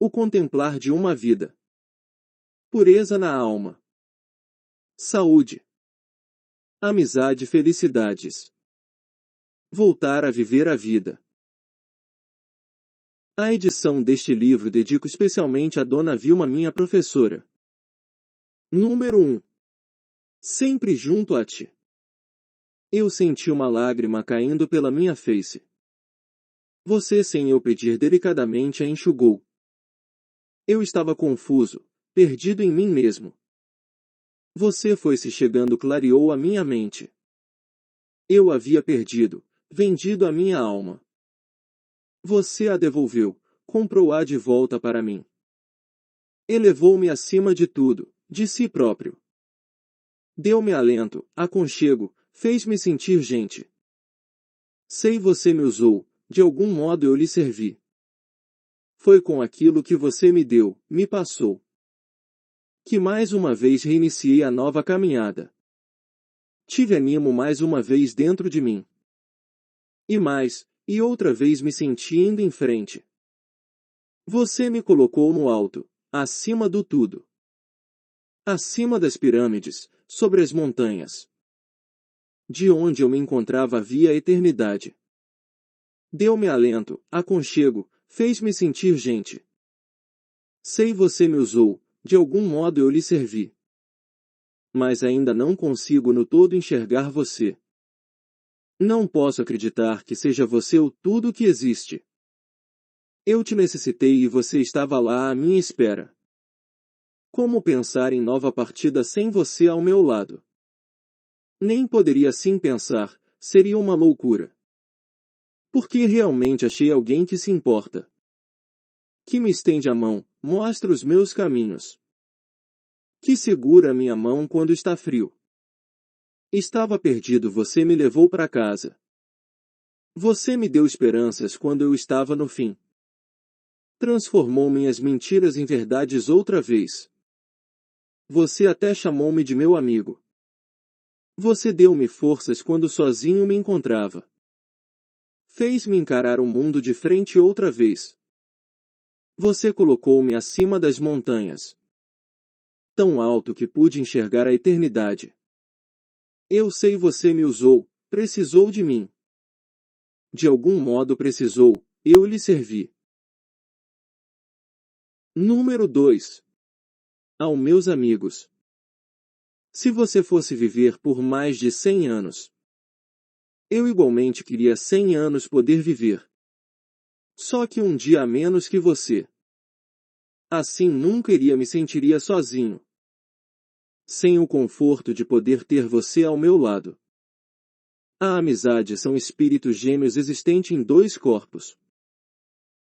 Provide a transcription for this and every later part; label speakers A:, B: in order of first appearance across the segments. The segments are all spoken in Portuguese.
A: O contemplar de uma vida. Pureza na alma. Saúde. Amizade e felicidades. Voltar a viver a vida. A edição deste livro dedico especialmente a Dona Vilma, minha professora. Número 1. Sempre junto a ti. Eu senti uma lágrima caindo pela minha face. Você, sem eu pedir delicadamente, a enxugou. Eu estava confuso, perdido em mim mesmo. Você foi-se chegando, clareou a minha mente. Eu havia perdido, vendido a minha alma. Você a devolveu, comprou-a de volta para mim. Elevou-me acima de tudo, de si próprio. Deu-me alento, aconchego, fez-me sentir gente. Sei você me usou, de algum modo eu lhe servi. Foi com aquilo que você me deu, me passou, que mais uma vez reiniciei a nova caminhada. Tive animo mais uma vez dentro de mim. E outra vez me senti indo em frente. Você me colocou no alto, acima do tudo. Acima das pirâmides, sobre as montanhas. De onde eu me encontrava havia a eternidade. Deu-me alento, aconchego, fez-me sentir gente. Sei você me usou, de algum modo eu lhe servi. Mas ainda não consigo no todo enxergar você. Não posso acreditar que seja você o tudo que existe. Eu te necessitei e você estava lá à minha espera. Como pensar em nova partida sem você ao meu lado? Nem poderia assim pensar, seria uma loucura. Porque realmente achei alguém que se importa. Que me estende a mão, mostra os meus caminhos. Que segura a minha mão quando está frio. Estava perdido, você me levou para casa. Você me deu esperanças quando eu estava no fim. Transformou minhas mentiras em verdades outra vez. Você até chamou-me de meu amigo. Você deu-me forças quando sozinho me encontrava. Fez-me encarar o mundo de frente outra vez. Você colocou-me acima das montanhas. Tão alto que pude enxergar a eternidade. Eu sei você me usou, precisou de mim. De algum modo precisou, eu lhe servi. Número 2. Aos meus amigos. Se você fosse viver por mais de 100 anos, eu igualmente queria 100 anos poder viver. Só que um dia a menos que você. Assim nunca me sentiria sozinho. Sem o conforto de poder ter você ao meu lado. A amizade são espíritos gêmeos existentes em dois corpos.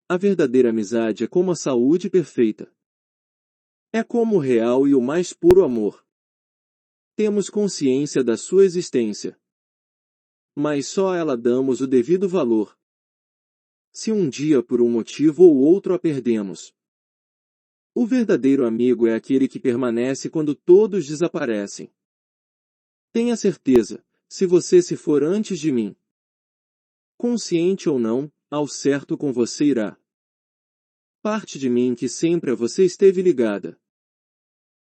A: A verdadeira amizade é como a saúde perfeita. É como o real e o mais puro amor. Temos consciência da sua existência. Mas só a ela damos o devido valor. Se um dia por um motivo ou outro a perdemos. O verdadeiro amigo é aquele que permanece quando todos desaparecem. Tenha certeza, se você se for antes de mim, consciente ou não, ao certo com você irá. Parte de mim que sempre a você esteve ligada.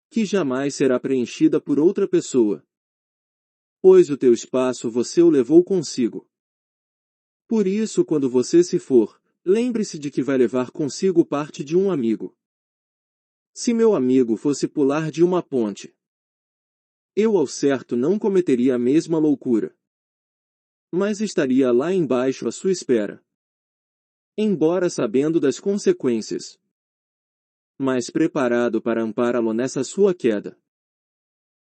A: Que jamais será preenchida por outra pessoa. Pois o teu espaço você o levou consigo. Por isso, quando você se for, lembre-se de que vai levar consigo parte de um amigo. Se meu amigo fosse pular de uma ponte, eu ao certo não cometeria a mesma loucura. Mas estaria lá embaixo à sua espera. Embora sabendo das consequências. Mas preparado para ampará-lo nessa sua queda.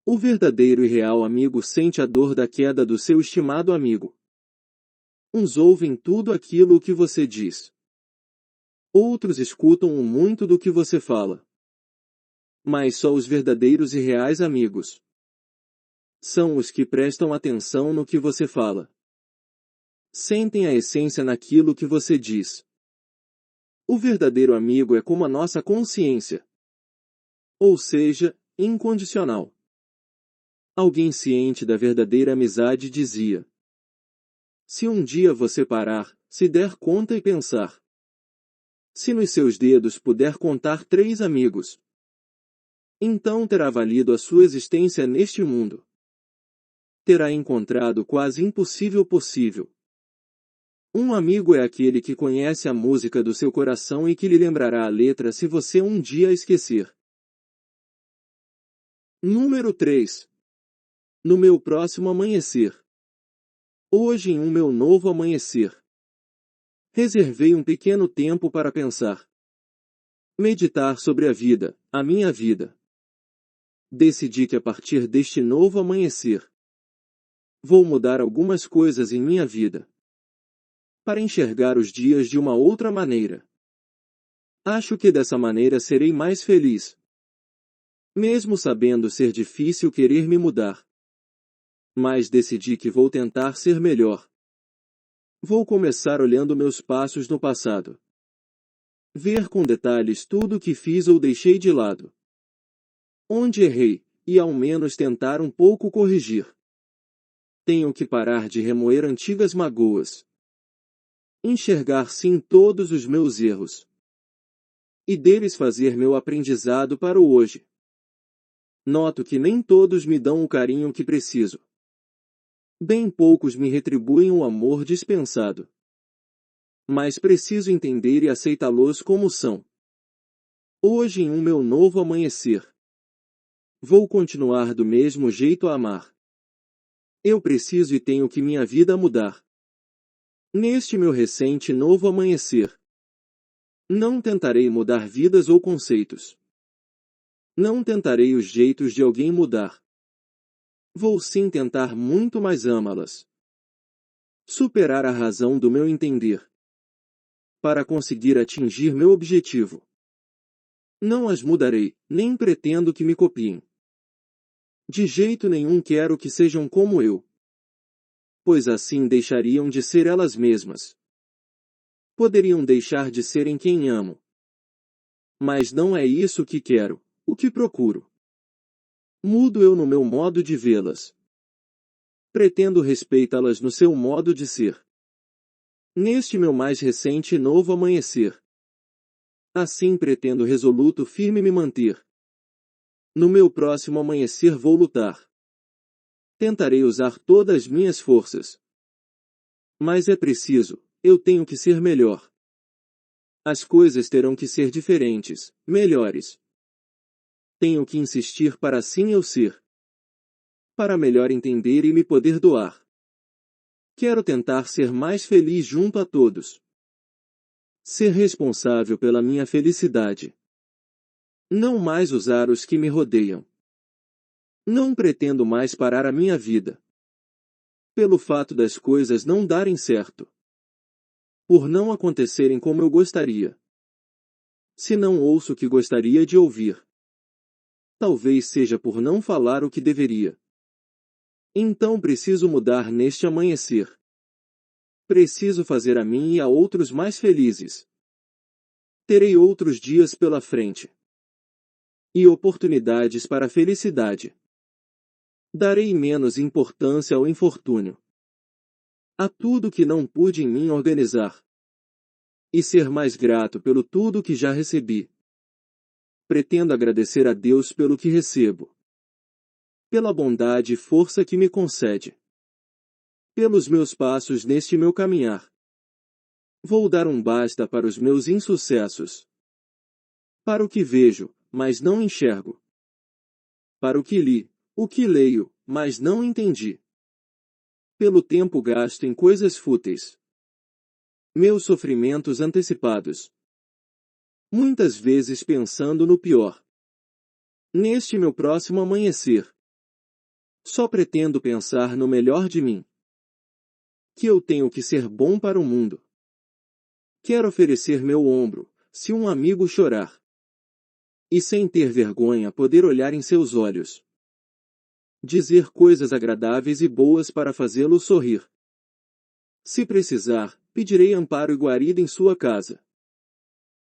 A: O verdadeiro e real amigo sente a dor da queda do seu estimado amigo. Uns ouvem tudo aquilo que você diz. Outros escutam muito do que você fala. Mas só os verdadeiros e reais amigos são os que prestam atenção no que você fala. Sentem a essência naquilo que você diz. O verdadeiro amigo é como a nossa consciência. Ou seja, incondicional. Alguém ciente da verdadeira amizade dizia: se um dia você parar, se der conta e pensar, Se nos seus dedos puder contar 3 amigos, então terá valido a sua existência neste mundo. Terá encontrado quase impossível possível. Um amigo é aquele que conhece a música do seu coração e que lhe lembrará a letra se você um dia a esquecer. Número 3. No meu próximo amanhecer. Hoje em um meu novo amanhecer. Reservei um pequeno tempo para pensar. Meditar sobre a vida, a minha vida. Decidi que a partir deste novo amanhecer, vou mudar algumas coisas em minha vida, para enxergar os dias de uma outra maneira. Acho que dessa maneira serei mais feliz. Mesmo sabendo ser difícil querer me mudar. Mas decidi que vou tentar ser melhor. Vou começar olhando meus passos no passado. Ver com detalhes tudo o que fiz ou deixei de lado. Onde errei, e ao menos tentar um pouco corrigir. Tenho que parar de remoer antigas magoas. Enxergar sim todos os meus erros. E deles fazer meu aprendizado para o hoje. Noto que nem todos me dão o carinho que preciso. Bem poucos me retribuem o amor dispensado. Mas preciso entender e aceitá-los como são. Hoje em um meu novo amanhecer. Vou continuar do mesmo jeito a amar. Eu preciso e tenho que minha vida mudar. Neste meu recente novo amanhecer. Não tentarei mudar vidas ou conceitos. Não tentarei os jeitos de alguém mudar. Vou sim tentar muito mais amá-las. Superar a razão do meu entender. Para conseguir atingir meu objetivo. Não as mudarei, nem pretendo que me copiem. De jeito nenhum quero que sejam como eu. Pois assim deixariam de ser elas mesmas. Poderiam deixar de serem quem amo. Mas não é isso que quero, o que procuro. Mudo eu no meu modo de vê-las. Pretendo respeitá-las no seu modo de ser. Neste meu mais recente e novo amanhecer. Assim pretendo resoluto firme me manter. No meu próximo amanhecer vou lutar. Tentarei usar todas as minhas forças. Mas é preciso, eu tenho que ser melhor. As coisas terão que ser diferentes, melhores. Tenho que insistir para assim eu ser. Para melhor entender e me poder doar. Quero tentar ser mais feliz junto a todos. Ser responsável pela minha felicidade. Não mais usar os que me rodeiam. Não pretendo mais parar a minha vida. Pelo fato das coisas não darem certo. Por não acontecerem como eu gostaria. Se não ouço o que gostaria de ouvir. Talvez seja por não falar o que deveria. Então preciso mudar neste amanhecer. Preciso fazer a mim e a outros mais felizes. Terei outros dias pela frente. E oportunidades para a felicidade. Darei menos importância ao infortúnio. A tudo que não pude em mim organizar. E ser mais grato pelo tudo que já recebi. Pretendo agradecer a Deus pelo que recebo. Pela bondade e força que me concede. Pelos meus passos neste meu caminhar. Vou dar um basta para os meus insucessos. Para o que vejo, mas não enxergo. Para o que li, o que leio, mas não entendi. Pelo tempo gasto em coisas fúteis. Meus sofrimentos antecipados. Muitas vezes pensando no pior. Neste meu próximo amanhecer. Só pretendo pensar no melhor de mim. Que eu tenho que ser bom para o mundo. Quero oferecer meu ombro, se um amigo chorar. E sem ter vergonha poder olhar em seus olhos. Dizer coisas agradáveis e boas para fazê-lo sorrir. Se precisar, pedirei amparo e guarida em sua casa.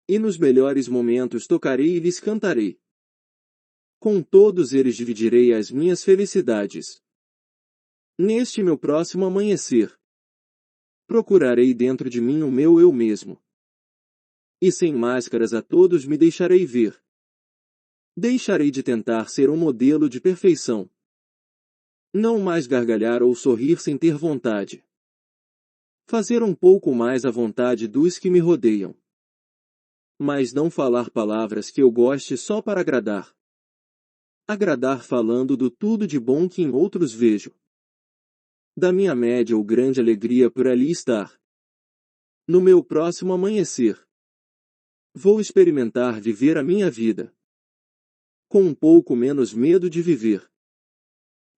A: E nos melhores momentos tocarei e lhes cantarei. Com todos eles dividirei as minhas felicidades. Neste meu próximo amanhecer. Procurarei dentro de mim o meu eu mesmo. E sem máscaras a todos me deixarei ver. Deixarei de tentar ser um modelo de perfeição. Não mais gargalhar ou sorrir sem ter vontade. Fazer um pouco mais a vontade dos que me rodeiam. Mas não falar palavras que eu goste só para agradar. Agradar falando do tudo de bom que em outros vejo. Da minha média ou grande alegria por ali estar. No meu próximo amanhecer. Vou experimentar viver a minha vida. Com um pouco menos medo de viver.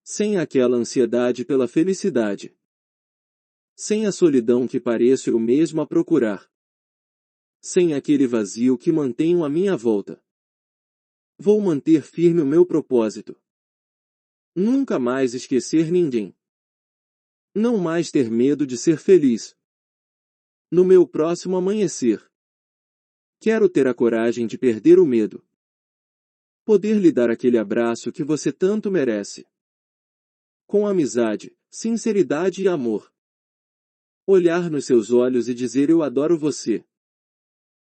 A: Sem aquela ansiedade pela felicidade. Sem a solidão que pareço eu mesmo a procurar. Sem aquele vazio que mantenho à minha volta. Vou manter firme o meu propósito. Nunca mais esquecer ninguém. Não mais ter medo de ser feliz. No meu próximo amanhecer. Quero ter a coragem de perder o medo. Poder lhe dar aquele abraço que você tanto merece. Com amizade, sinceridade e amor. Olhar nos seus olhos e dizer eu adoro você.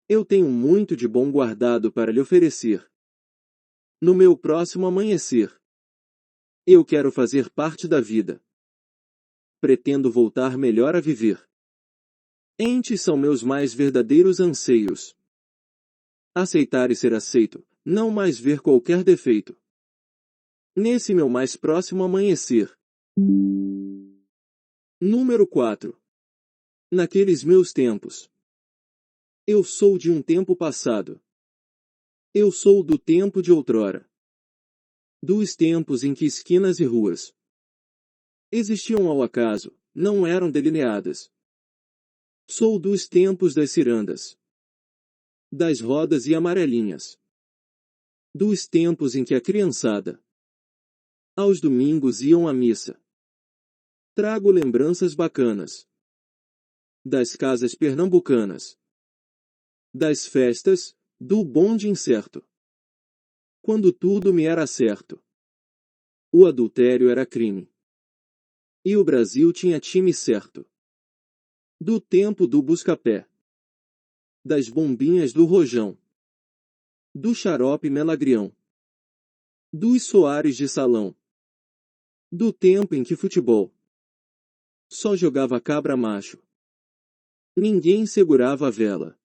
A: Eu tenho muito de bom guardado para lhe oferecer. No meu próximo amanhecer. Eu quero fazer parte da vida. Pretendo voltar melhor a viver. Estes são meus mais verdadeiros anseios. Aceitar e ser aceito, não mais ver qualquer defeito. Nesse meu mais próximo amanhecer. Número 4. Naqueles meus tempos. Eu sou de um tempo passado. Eu sou do tempo de outrora. Dos tempos em que esquinas e ruas existiam ao acaso, não eram delineadas. Sou dos tempos das cirandas. Das rodas e amarelinhas. Dos tempos em que a criançada aos domingos iam à missa. Trago lembranças bacanas. Das casas pernambucanas. Das festas, do bonde incerto. Quando tudo me era certo. O adultério era crime. E o Brasil tinha time certo. Do tempo do busca-pé. Das bombinhas do rojão. Do xarope melagrião. Dos Soares de salão. Do tempo em que futebol só jogava cabra macho. Ninguém segurava a vela.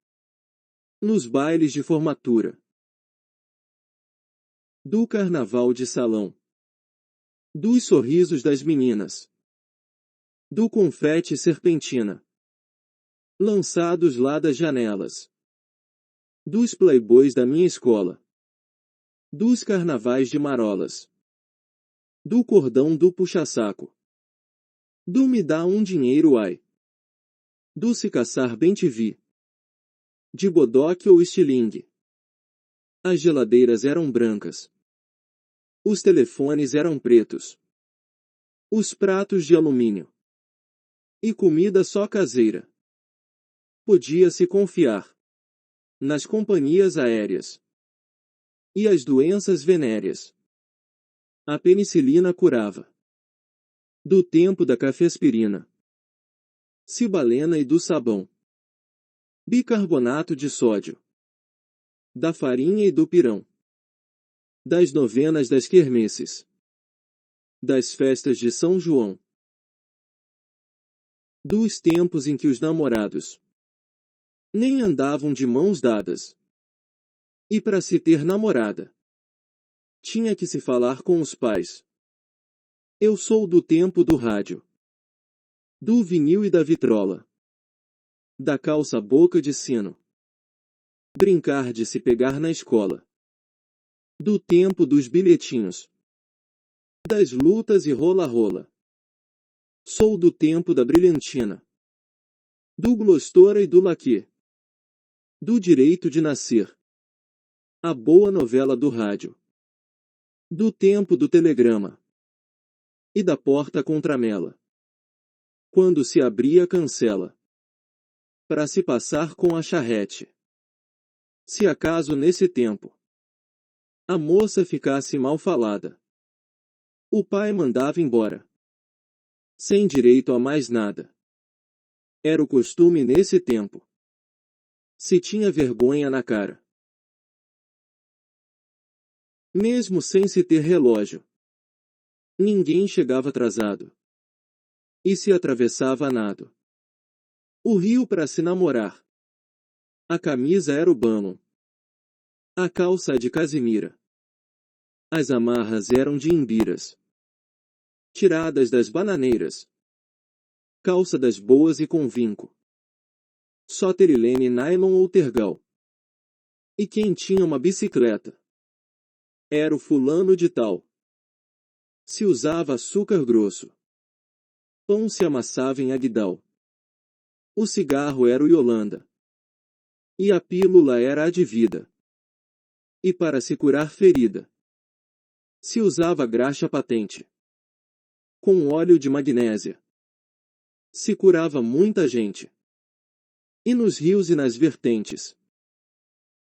A: Nos bailes de formatura. Do carnaval de salão. Dos sorrisos das meninas. Do confete serpentina. Lançados lá das janelas. Dos playboys da minha escola. Dos carnavais de marolas. Do cordão do puxa-saco. Do me dá um dinheiro ai. Do se caçar bem te vi. De bodoque ou estilingue. As geladeiras eram brancas. Os telefones eram pretos. Os pratos de alumínio. E comida só caseira. Podia-se confiar nas companhias aéreas. E as doenças venéreas. A penicilina curava. Do tempo da cafeaspirina. Cibalena e do sabão. Bicarbonato de sódio. Da farinha e do pirão. Das novenas das quermesses. Das festas de São João. Dos tempos em que os namorados nem andavam de mãos dadas. E para se ter namorada, tinha que se falar com os pais. Eu sou do tempo do rádio. Do vinil e da vitrola. Da calça boca de sino. Brincar de se pegar na escola. Do tempo dos bilhetinhos. Das lutas e rola-rola. Sou do tempo da brilhantina. Do glostora e do laque. Do direito de nascer. A boa novela do rádio. Do tempo do telegrama. E da porta contramela. Quando se abria a cancela. Para se passar com a charrete. Se acaso nesse tempo a moça ficasse mal falada, o pai mandava embora. Sem direito a mais nada. Era o costume nesse tempo. Se tinha vergonha na cara. Mesmo sem se ter relógio. Ninguém chegava atrasado. E se atravessava a nado. O rio para se namorar. A camisa era o bano. A calça de casimira. As amarras eram de imbiras. Tiradas das bananeiras. Calça das boas e com vinco. Só terilene nylon ou tergal. E quem tinha uma bicicleta? Era o fulano de tal. Se usava açúcar grosso. Pão se amassava em Agdal. O cigarro era o Yolanda. E a pílula era a de vida. E para se curar ferida, se usava graxa patente. Com óleo de magnésia. Se curava muita gente. E nos rios e nas vertentes.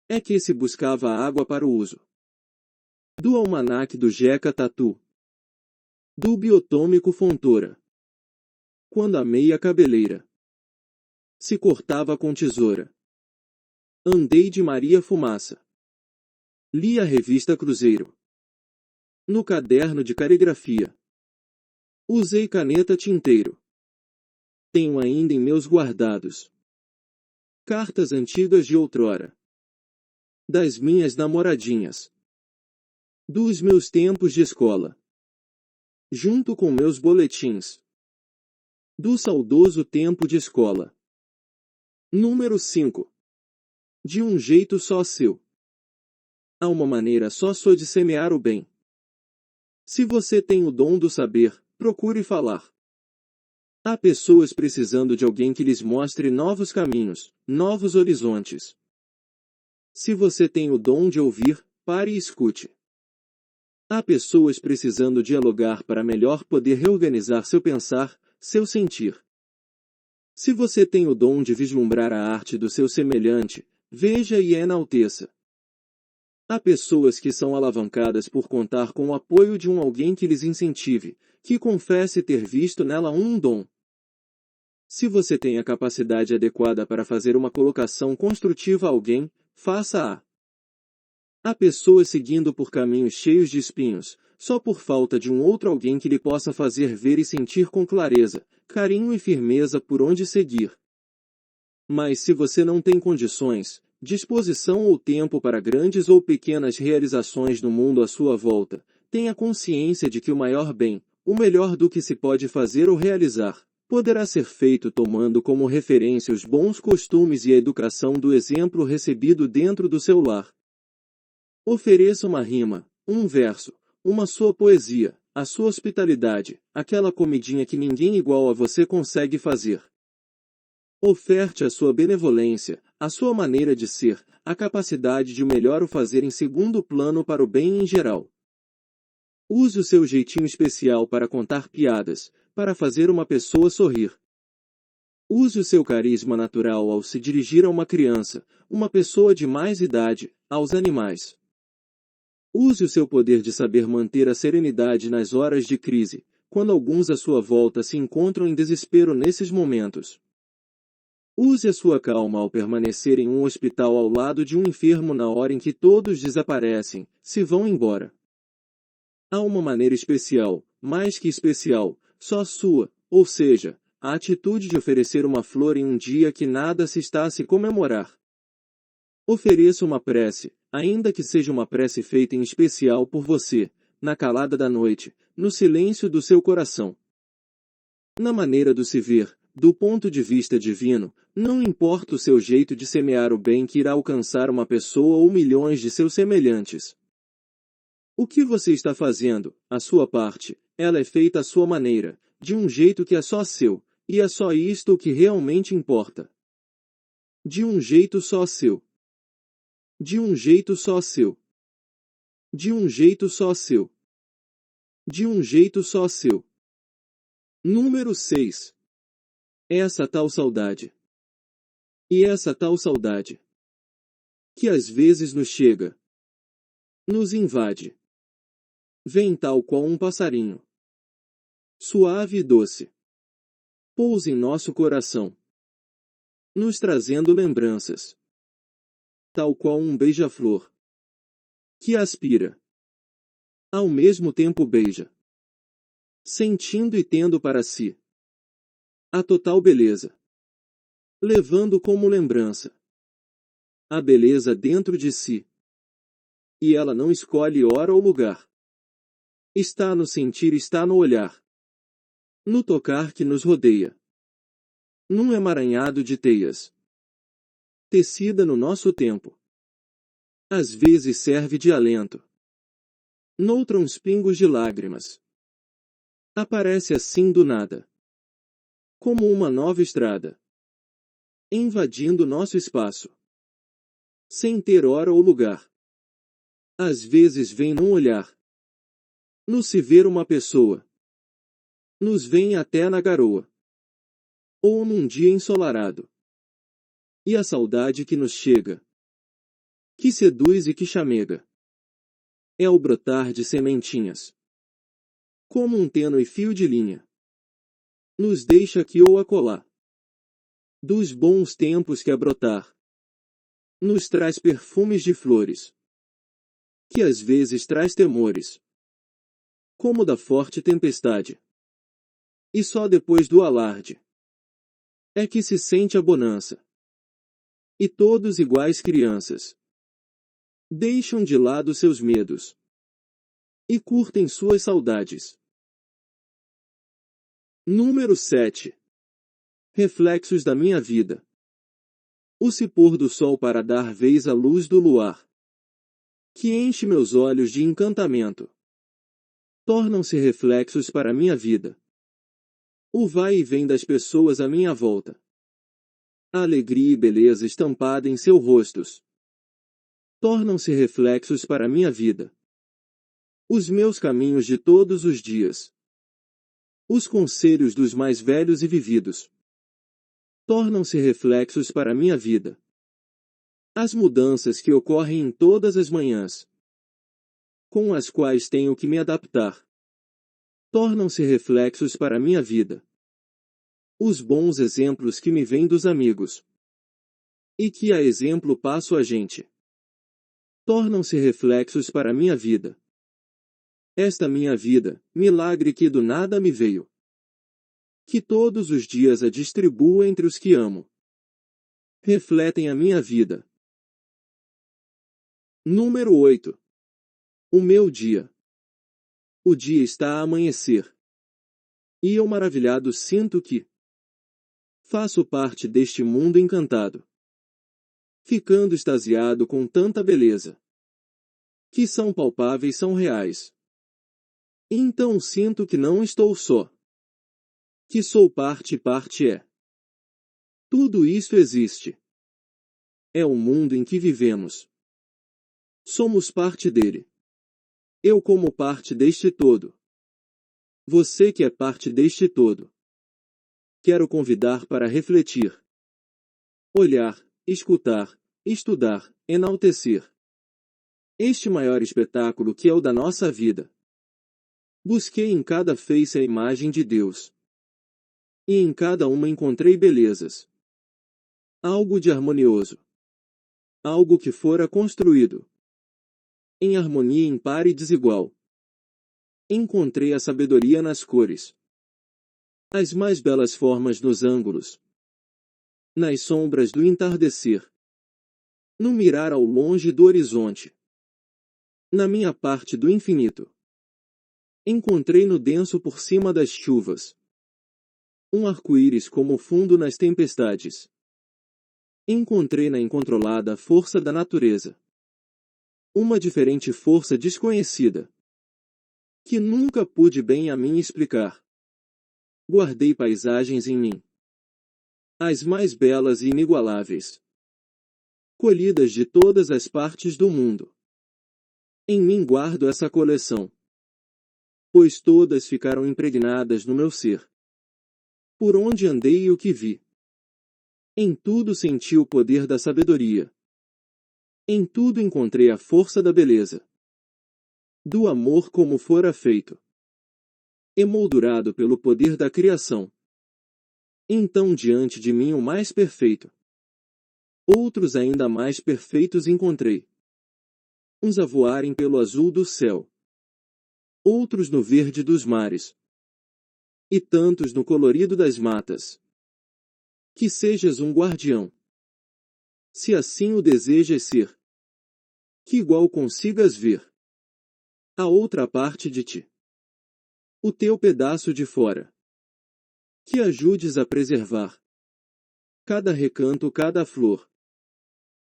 A: É que se buscava água para o uso. Do almanaque do Jeca Tatu. Do biotômico Fontoura. Quando a meia cabeleira se cortava com tesoura. Andei de Maria Fumaça. Li a revista Cruzeiro. No caderno de caligrafia. Usei caneta tinteiro. Tenho ainda em meus guardados cartas antigas de outrora. Das minhas namoradinhas. Dos meus tempos de escola. Junto com meus boletins. Do saudoso tempo de escola. Número 5. De um jeito só seu. Há uma maneira só sua de semear o bem. Se você tem o dom do saber, procure falar. Há pessoas precisando de alguém que lhes mostre novos caminhos, novos horizontes. Se você tem o dom de ouvir, pare e escute. Há pessoas precisando dialogar para melhor poder reorganizar seu pensar, seu sentir. Se você tem o dom de vislumbrar a arte do seu semelhante, veja e enalteça. Há pessoas que são alavancadas por contar com o apoio de alguém que lhes incentive, que confesse ter visto nela um dom. Se você tem a capacidade adequada para fazer uma colocação construtiva a alguém, faça-a. Há pessoas seguindo por caminhos cheios de espinhos, só por falta de um outro alguém que lhe possa fazer ver e sentir com clareza, carinho e firmeza por onde seguir. Mas se você não tem condições, disposição ou tempo para grandes ou pequenas realizações no mundo à sua volta, tenha consciência de que o maior bem, o melhor do que se pode fazer ou realizar, poderá ser feito tomando como referência os bons costumes e a educação do exemplo recebido dentro do seu lar. Ofereça uma rima, um verso, uma sua poesia, a sua hospitalidade, aquela comidinha que ninguém igual a você consegue fazer. Oferte a sua benevolência, a sua maneira de ser, a capacidade de o melhor o fazer em segundo plano para o bem em geral. Use o seu jeitinho especial para contar piadas, para fazer uma pessoa sorrir. Use o seu carisma natural ao se dirigir a uma criança, uma pessoa de mais idade, aos animais. Use o seu poder de saber manter a serenidade nas horas de crise, quando alguns à sua volta se encontram em desespero nesses momentos. Use a sua calma ao permanecer em um hospital ao lado de um enfermo na hora em que todos desaparecem, se vão embora. Há uma maneira especial, mais que especial, só sua, ou seja, a atitude de oferecer uma flor em um dia que nada se está a se comemorar. Ofereça uma prece, ainda que seja uma prece feita em especial por você, na calada da noite, no silêncio do seu coração. Na maneira do se ver, do ponto de vista divino, não importa o seu jeito de semear o bem que irá alcançar uma pessoa ou milhões de seus semelhantes. O que você está fazendo, a sua parte, ela é feita à sua maneira, de um jeito que é só seu, e é só isto o que realmente importa. De um jeito só seu. De um jeito só seu. De um jeito só seu. De um jeito só seu. Número 6. Essa tal saudade. E essa tal saudade, que às vezes nos chega, nos invade. Vem tal qual um passarinho, suave e doce. Pousa em nosso coração, nos trazendo lembranças. tal qual um beija-flor, que aspira, ao mesmo tempo beija, sentindo e tendo para si a total beleza, levando como lembrança a beleza dentro de si. E ela não escolhe hora ou lugar. Está no sentir, está no olhar, no tocar que nos rodeia, num emaranhado de teias, tecida no nosso tempo. Às vezes serve de alento, noutra uns pingos de lágrimas. Aparece assim do nada, como uma nova estrada, invadindo nosso espaço, sem ter hora ou lugar. Às vezes vem num olhar, no se ver uma pessoa, nos vem até na garoa, ou num dia ensolarado. E a saudade que nos chega, que seduz e que chamega, é o brotar de sementinhas, como um tênue fio de linha, nos deixa aqui ou acolá, dos bons tempos que a brotar, nos traz perfumes de flores, que às vezes traz temores, como da forte tempestade. E só depois do alarde é que se sente a bonança. E todos iguais crianças deixam de lado seus medos e curtem suas saudades. Número 7. Reflexos da minha vida. O se pôr do sol para dar vez à luz do luar, que enche meus olhos de encantamento, tornam-se reflexos para minha vida. O vai e vem das pessoas à minha volta, a alegria e beleza estampada em seus rostos, tornam-se reflexos para minha vida. Os meus caminhos de todos os dias, os conselhos dos mais velhos e vividos, tornam-se reflexos para minha vida. As mudanças que ocorrem em todas as manhãs, com as quais tenho que me adaptar, tornam-se reflexos para minha vida. Os bons exemplos que me vêm dos amigos, e que a exemplo passo a gente, tornam-se reflexos para minha vida. Esta minha vida, milagre que do nada me veio, que todos os dias a distribuo entre os que amo, refletem a minha vida. Número 8. O meu dia. O dia está a amanhecer. E eu maravilhado sinto que faço parte deste mundo encantado, ficando extasiado com tanta beleza, que são palpáveis, são reais. Então sinto que não estou só, que sou parte e parte é. Tudo isto existe. É o mundo em que vivemos. Somos parte dele. Eu como parte deste todo. Você que é parte deste todo. Quero convidar para refletir, olhar, escutar, estudar, enaltecer este maior espetáculo que é o da nossa vida. Busquei em cada face a imagem de Deus, e em cada uma encontrei belezas. Algo de harmonioso. Algo que fora construído em harmonia impar e desigual. Encontrei a sabedoria nas cores, as mais belas formas nos ângulos, nas sombras do entardecer, no mirar ao longe do horizonte, na minha parte do infinito. Encontrei no denso por cima das chuvas um arco-íris como fundo nas tempestades. Encontrei na incontrolada força da natureza uma diferente força desconhecida, que nunca pude bem a mim explicar. Guardei paisagens em mim, as mais belas e inigualáveis, colhidas de todas as partes do mundo. Em mim guardo essa coleção, pois todas ficaram impregnadas no meu ser. Por onde andei e o que vi, em tudo senti o poder da sabedoria. Em tudo encontrei a força da beleza, do amor como fora feito, emoldurado pelo poder da criação. Então diante de mim o mais perfeito, Outros ainda mais perfeitos encontrei. Uns a voarem pelo azul do céu. Outros no verde dos mares. E tantos no colorido das matas. Que sejas um guardião. Se assim o desejas ser. Que igual consigas ver. A outra parte de ti. O teu pedaço de fora. Que ajudes a preservar. Cada recanto, cada flor.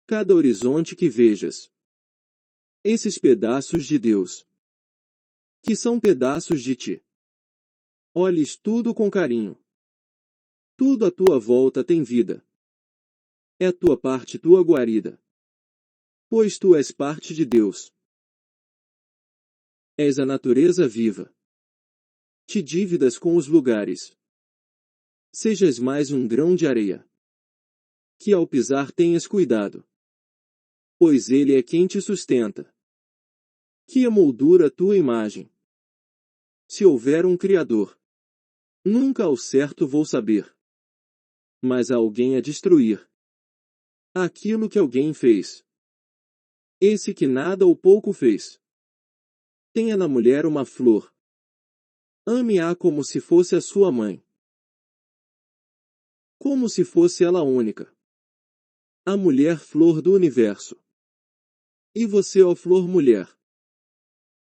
A: Cada horizonte que vejas. Esses pedaços de Deus. Que são pedaços de ti. Olhes tudo com carinho. Tudo à tua volta tem vida. É tua parte, tua guarida. Pois tu és parte de Deus. És a natureza viva. Te dívidas com os lugares. Sejas mais um grão de areia. Que ao pisar tenhas cuidado. Pois ele é quem te sustenta. Que emoldura tua imagem. Se houver um Criador. Nunca ao certo vou saber. Mas há alguém a destruir. Aquilo que alguém fez. Esse que nada ou pouco fez. Tenha na mulher uma flor. Ame-a como se fosse a sua mãe. Como se fosse ela única. A mulher flor do universo. E você, ó flor mulher.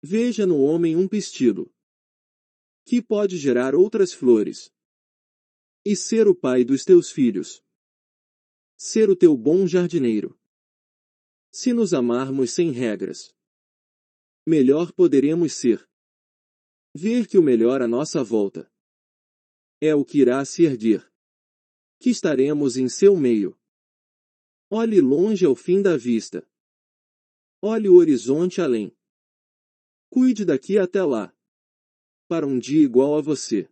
A: Veja no homem um pistilo. Que pode gerar outras flores. E ser o pai dos teus filhos. Ser o teu bom jardineiro. Se nos amarmos sem regras. Melhor poderemos ser. Ver que o melhor à nossa volta. É o que irá se erguer. Que estaremos em seu meio. Olhe longe ao fim da vista. Olhe o horizonte além. Cuide daqui até lá. Para um dia igual a você.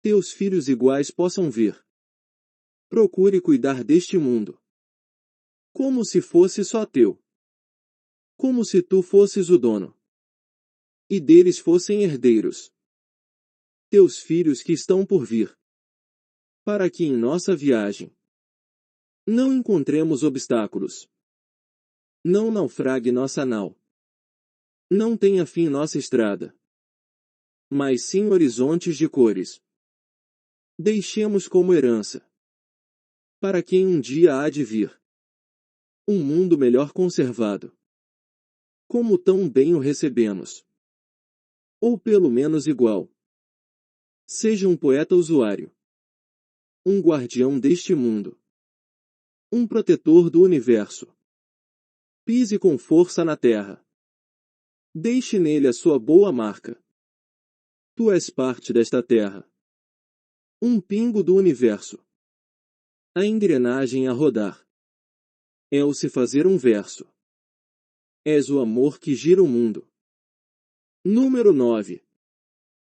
A: Teus filhos iguais possam ver. Procure cuidar deste mundo. Como se fosse só teu. Como se tu fosses o dono. E deles fossem herdeiros. Teus filhos que estão por vir. Para que em nossa viagem não encontremos obstáculos. Não naufrague nossa nau. Não tenha fim nossa estrada. Mas sim horizontes de cores. Deixemos como herança. Para quem um dia há de vir. Um mundo melhor conservado. Como tão bem o recebemos. Ou pelo menos igual. Seja um poeta usuário. Um guardião deste mundo. Um protetor do universo. Pise com força na terra. Deixe nele a sua boa marca. Tu és parte desta terra. Um pingo do universo. A engrenagem a rodar. É o se fazer um verso. És o amor que gira o mundo. Número 9.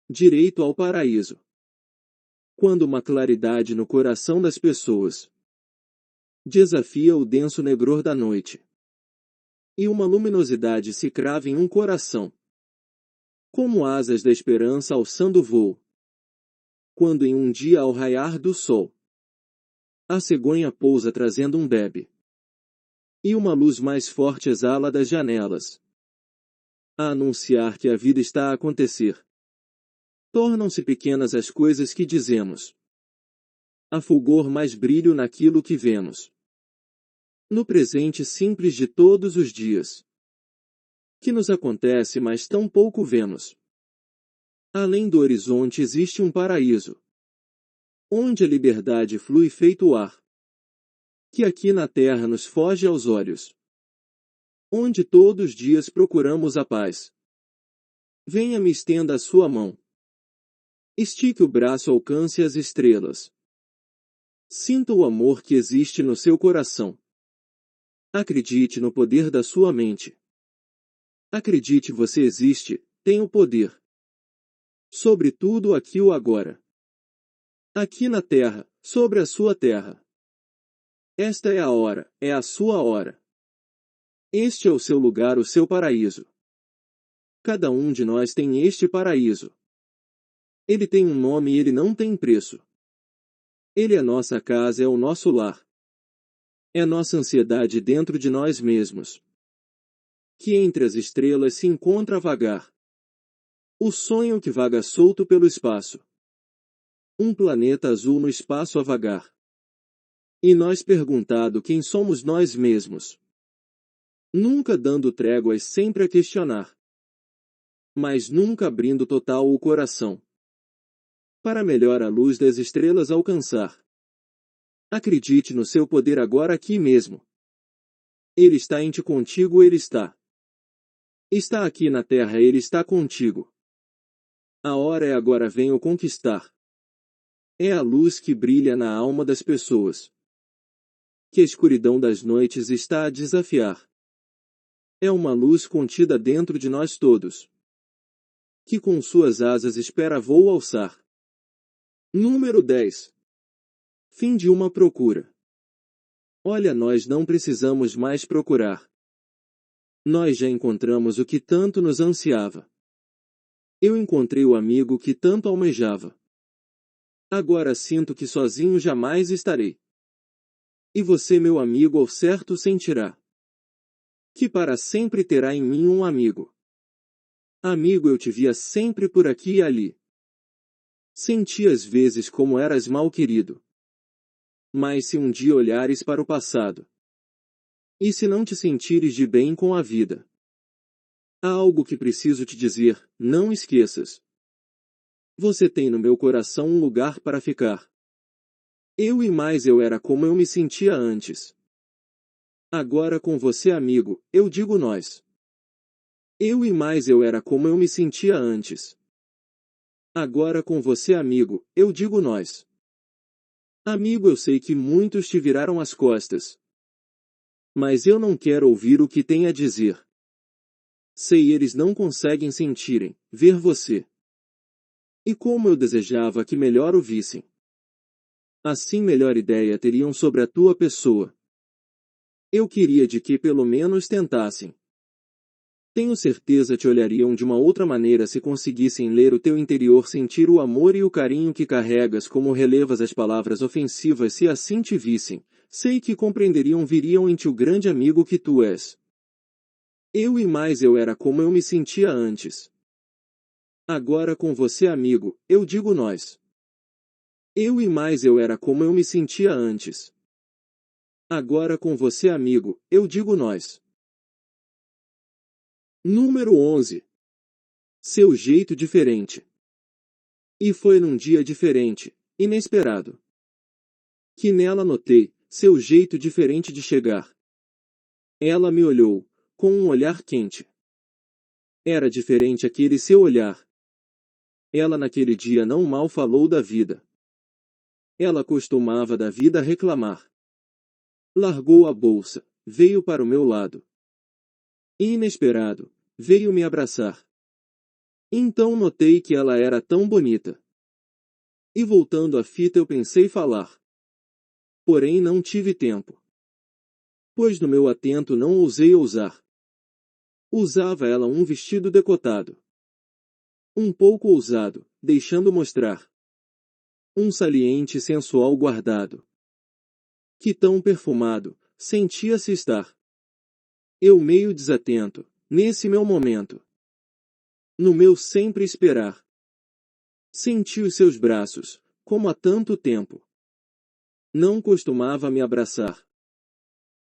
A: Direito ao paraíso. Quando uma claridade no coração das pessoas desafia o denso negror da noite. E uma luminosidade se crava em um coração. Como asas da esperança alçando voo. Quando em um dia ao raiar do sol, a cegonha pousa trazendo um bebe. E uma luz mais forte exala das janelas. A anunciar que a vida está a acontecer. Tornam-se pequenas as coisas que dizemos. Há fulgor mais brilho naquilo que vemos. No presente simples de todos os dias. Que nos acontece, mas tão pouco vemos. Além do horizonte existe um paraíso. Onde a liberdade flui feito o ar. Que aqui na terra nos foge aos olhos. Onde todos os dias procuramos a paz. Venha-me estenda a sua mão. Estique o braço, alcance as estrelas. Sinta o amor que existe no seu coração. Acredite no poder da sua mente. Acredite, você existe, tem o poder. Sobre tudo aqui o agora. Aqui na terra, sobre a sua terra. Esta é a hora, é a sua hora. Este é o seu lugar, o seu paraíso. Cada um de nós tem este paraíso. Ele tem um nome e ele não tem preço. Ele é nossa casa, é o nosso lar. É nossa ansiedade dentro de nós mesmos, que entre as estrelas se encontra a vagar. O sonho que vaga solto pelo espaço. Um planeta azul no espaço a vagar. E nós perguntado quem somos nós mesmos. Nunca dando tréguas, sempre a questionar. Mas nunca abrindo total o coração. Para melhor a luz das estrelas alcançar. Acredite no seu poder agora aqui mesmo. Ele está em ti, contigo ele está. Está aqui na terra, ele está contigo. A hora é agora, venha o conquistar. É a luz que brilha na alma das pessoas, que a escuridão das noites está a desafiar. É uma luz contida dentro de nós todos, que com suas asas espera voo alçar. Número 10. Fim de uma procura. Olha, nós não precisamos mais procurar. Nós já encontramos o que tanto nos ansiava. Eu encontrei o amigo que tanto almejava. Agora sinto que sozinho jamais estarei. E você, meu amigo, ao certo sentirá que para sempre terá em mim um amigo. Amigo, eu te via sempre por aqui e ali. Senti às vezes como eras mal querido. Mas se um dia olhares para o passado, e se não te sentires de bem com a vida, há algo que preciso te dizer, não esqueças. Você tem no meu coração um lugar para ficar. Eu e mais eu era como eu me sentia antes. Agora com você, amigo, eu digo nós. Eu e mais eu era como eu me sentia antes. Agora com você, amigo, eu digo nós. Amigo, eu sei que muitos te viraram as costas. Mas eu não quero ouvir o que tem a dizer. Sei, eles não conseguem sentirem, ver você. E como eu desejava que melhor o vissem. Assim melhor ideia teriam sobre a tua pessoa. Eu queria de que pelo menos tentassem. Tenho certeza te olhariam de uma outra maneira se conseguissem ler o teu interior, sentir o amor e o carinho que carregas, como relevas as palavras ofensivas, se assim te vissem. Sei que compreenderiam, viriam em ti o grande amigo que tu és. Eu e mais eu era como eu me sentia antes. Agora com você, amigo, eu digo nós. Eu e mais eu era como eu me sentia antes. Agora com você, amigo, eu digo nós. Número 11. Seu jeito diferente. E foi num dia diferente, inesperado, que nela notei seu jeito diferente de chegar. Ela me olhou, com um olhar quente. Era diferente aquele seu olhar. Ela naquele dia não mal falou da vida. Ela costumava da vida reclamar. Largou a bolsa, veio para o meu lado. Inesperado, veio me abraçar. Então notei que ela era tão bonita. E voltando à fita eu pensei falar. Porém não tive tempo. Pois no meu atento não ousei ousar. Usava ela um vestido decotado. Um pouco ousado, deixando mostrar um saliente sensual guardado. Que tão perfumado, sentia-se estar. Eu meio desatento, nesse meu momento. No meu sempre esperar. Senti os seus braços, como há tanto tempo. Não costumava me abraçar.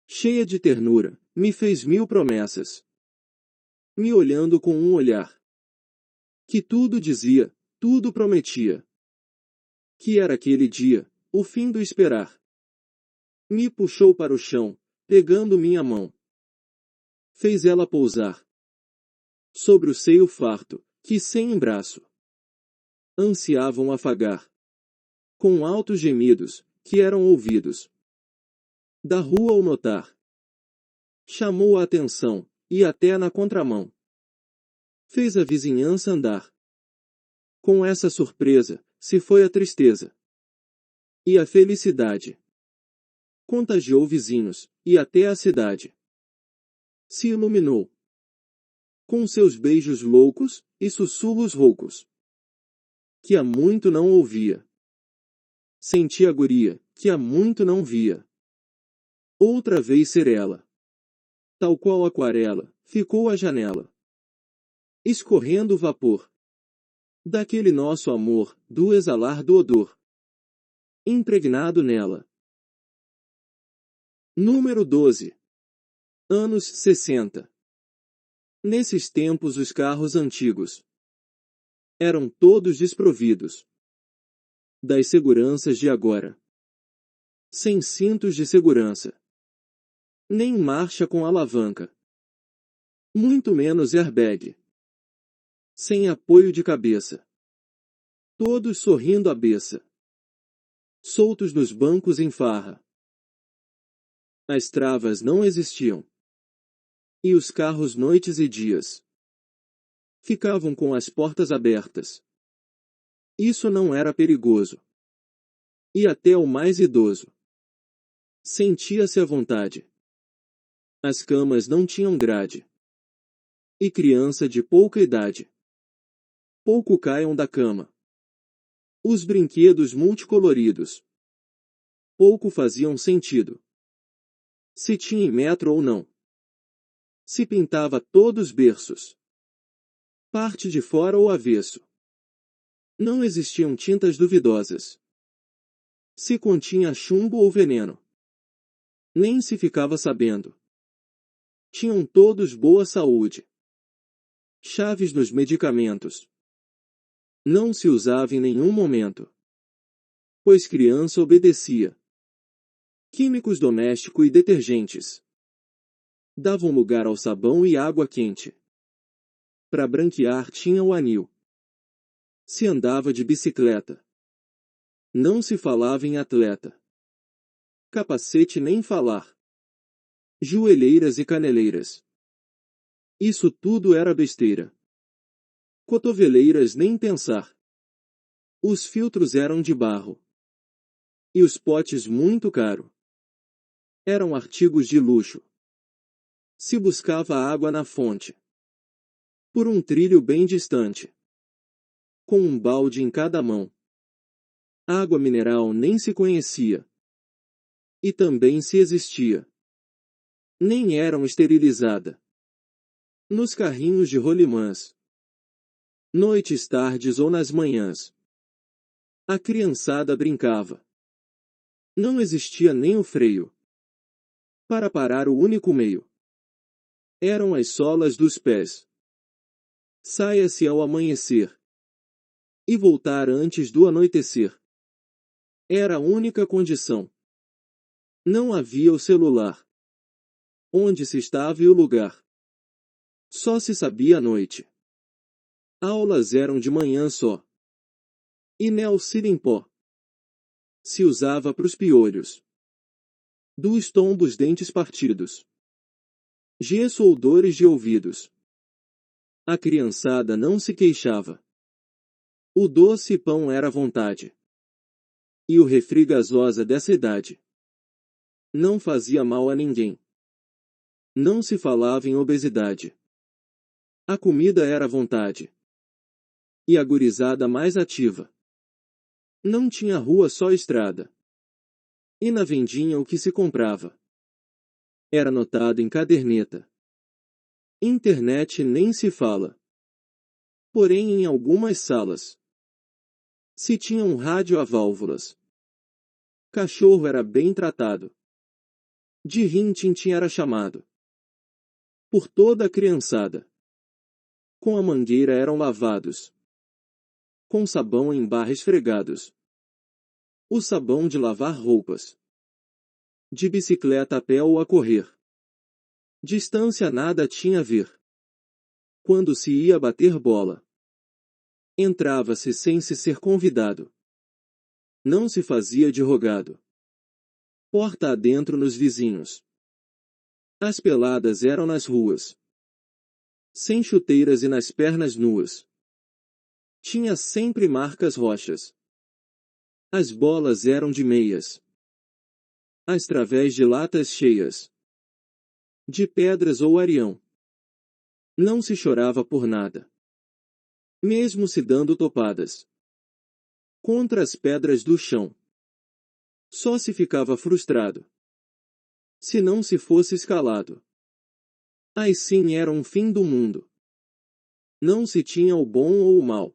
A: Cheia de ternura, me fez mil promessas. Me olhando com um olhar que tudo dizia, tudo prometia. Que era aquele dia, o fim do esperar. Me puxou para o chão, pegando minha mão. Fez ela pousar sobre o seio farto, que sem braço ansiavam afagar. Com altos gemidos, que eram ouvidos da rua ao notar. Chamou a atenção, e até na contramão. Fez a vizinhança andar. Com essa surpresa, se foi a tristeza. E a felicidade. Contagiou vizinhos, e até a cidade. Se iluminou. Com seus beijos loucos, e sussurros roucos. Que há muito não ouvia. Senti a guria, que há muito não via. Outra vez ser ela. Tal qual aquarela, ficou a janela. Escorrendo o vapor. Daquele nosso amor, do exalar do odor. Impregnado nela. Número 12. Anos 60. Nesses tempos os carros antigos eram todos desprovidos das seguranças de agora. Sem cintos de segurança. Nem marcha com alavanca. Muito menos airbag. Sem apoio de cabeça. Todos sorrindo à beça. Soltos nos bancos em farra. As travas não existiam. E os carros noites e dias ficavam com as portas abertas. Isso não era perigoso. E até o mais idoso sentia-se à vontade. As camas não tinham grade. E criança de pouca idade pouco caiam da cama. Os brinquedos multicoloridos pouco faziam sentido. Se tinha metro ou não. Se pintava todos berços. Parte de fora ou avesso. Não existiam tintas duvidosas. Se continha chumbo ou veneno. Nem se ficava sabendo. Tinham todos boa saúde. Chaves nos medicamentos. Não se usava em nenhum momento. Pois criança obedecia. Químicos domésticos e detergentes davam lugar ao sabão e água quente. Para branquear tinha o anil. Se andava de bicicleta. Não se falava em atleta. Capacete nem falar. Joelheiras e caneleiras. Isso tudo era besteira. Cotoveleiras nem pensar. Os filtros eram de barro. E os potes muito caro. Eram artigos de luxo. Se buscava água na fonte. Por um trilho bem distante. Com um balde em cada mão. Água mineral nem se conhecia. E também se existia. Nem eram esterilizada. Nos carrinhos de rolimãs. Noites tardes ou nas manhãs. A criançada brincava. Não existia nem o freio. Para parar o único meio. Eram as solas dos pés. Saia-se ao amanhecer. E voltar antes do anoitecer. Era a única condição. Não havia o celular. Onde se estava e o lugar. Só se sabia à noite. Aulas eram de manhã só. E Nelcida em pó. Se usava pros piolhos. Dos tombos dentes partidos. Gesso ou dores de ouvidos. A criançada não se queixava. O doce pão era à vontade. E o refri gasosa dessa idade. Não fazia mal a ninguém. Não se falava em obesidade. A comida era à vontade. E a gurizada mais ativa. Não tinha rua, só estrada. E na vendinha o que se comprava era anotado em caderneta. Internet nem se fala. Porém em algumas salas se tinha um rádio a válvulas. Cachorro era bem tratado. De rin-tin-tin era chamado. Por toda a criançada. Com a mangueira eram lavados. Com sabão em barra esfregados. O sabão de lavar roupas. De bicicleta a pé ou a correr. Distância nada tinha a ver. Quando se ia bater bola. Entrava-se sem se ser convidado. Não se fazia de rogado. Porta adentro nos vizinhos. As peladas eram nas ruas. Sem chuteiras e nas pernas nuas. Tinha sempre marcas roxas. As bolas eram de meias. As través de latas cheias. De pedras ou arião. Não se chorava por nada. Mesmo se dando topadas. Contra as pedras do chão. Só se ficava frustrado. Se não se fosse escalado. Aí sim era um fim do mundo. Não se tinha o bom ou o mal.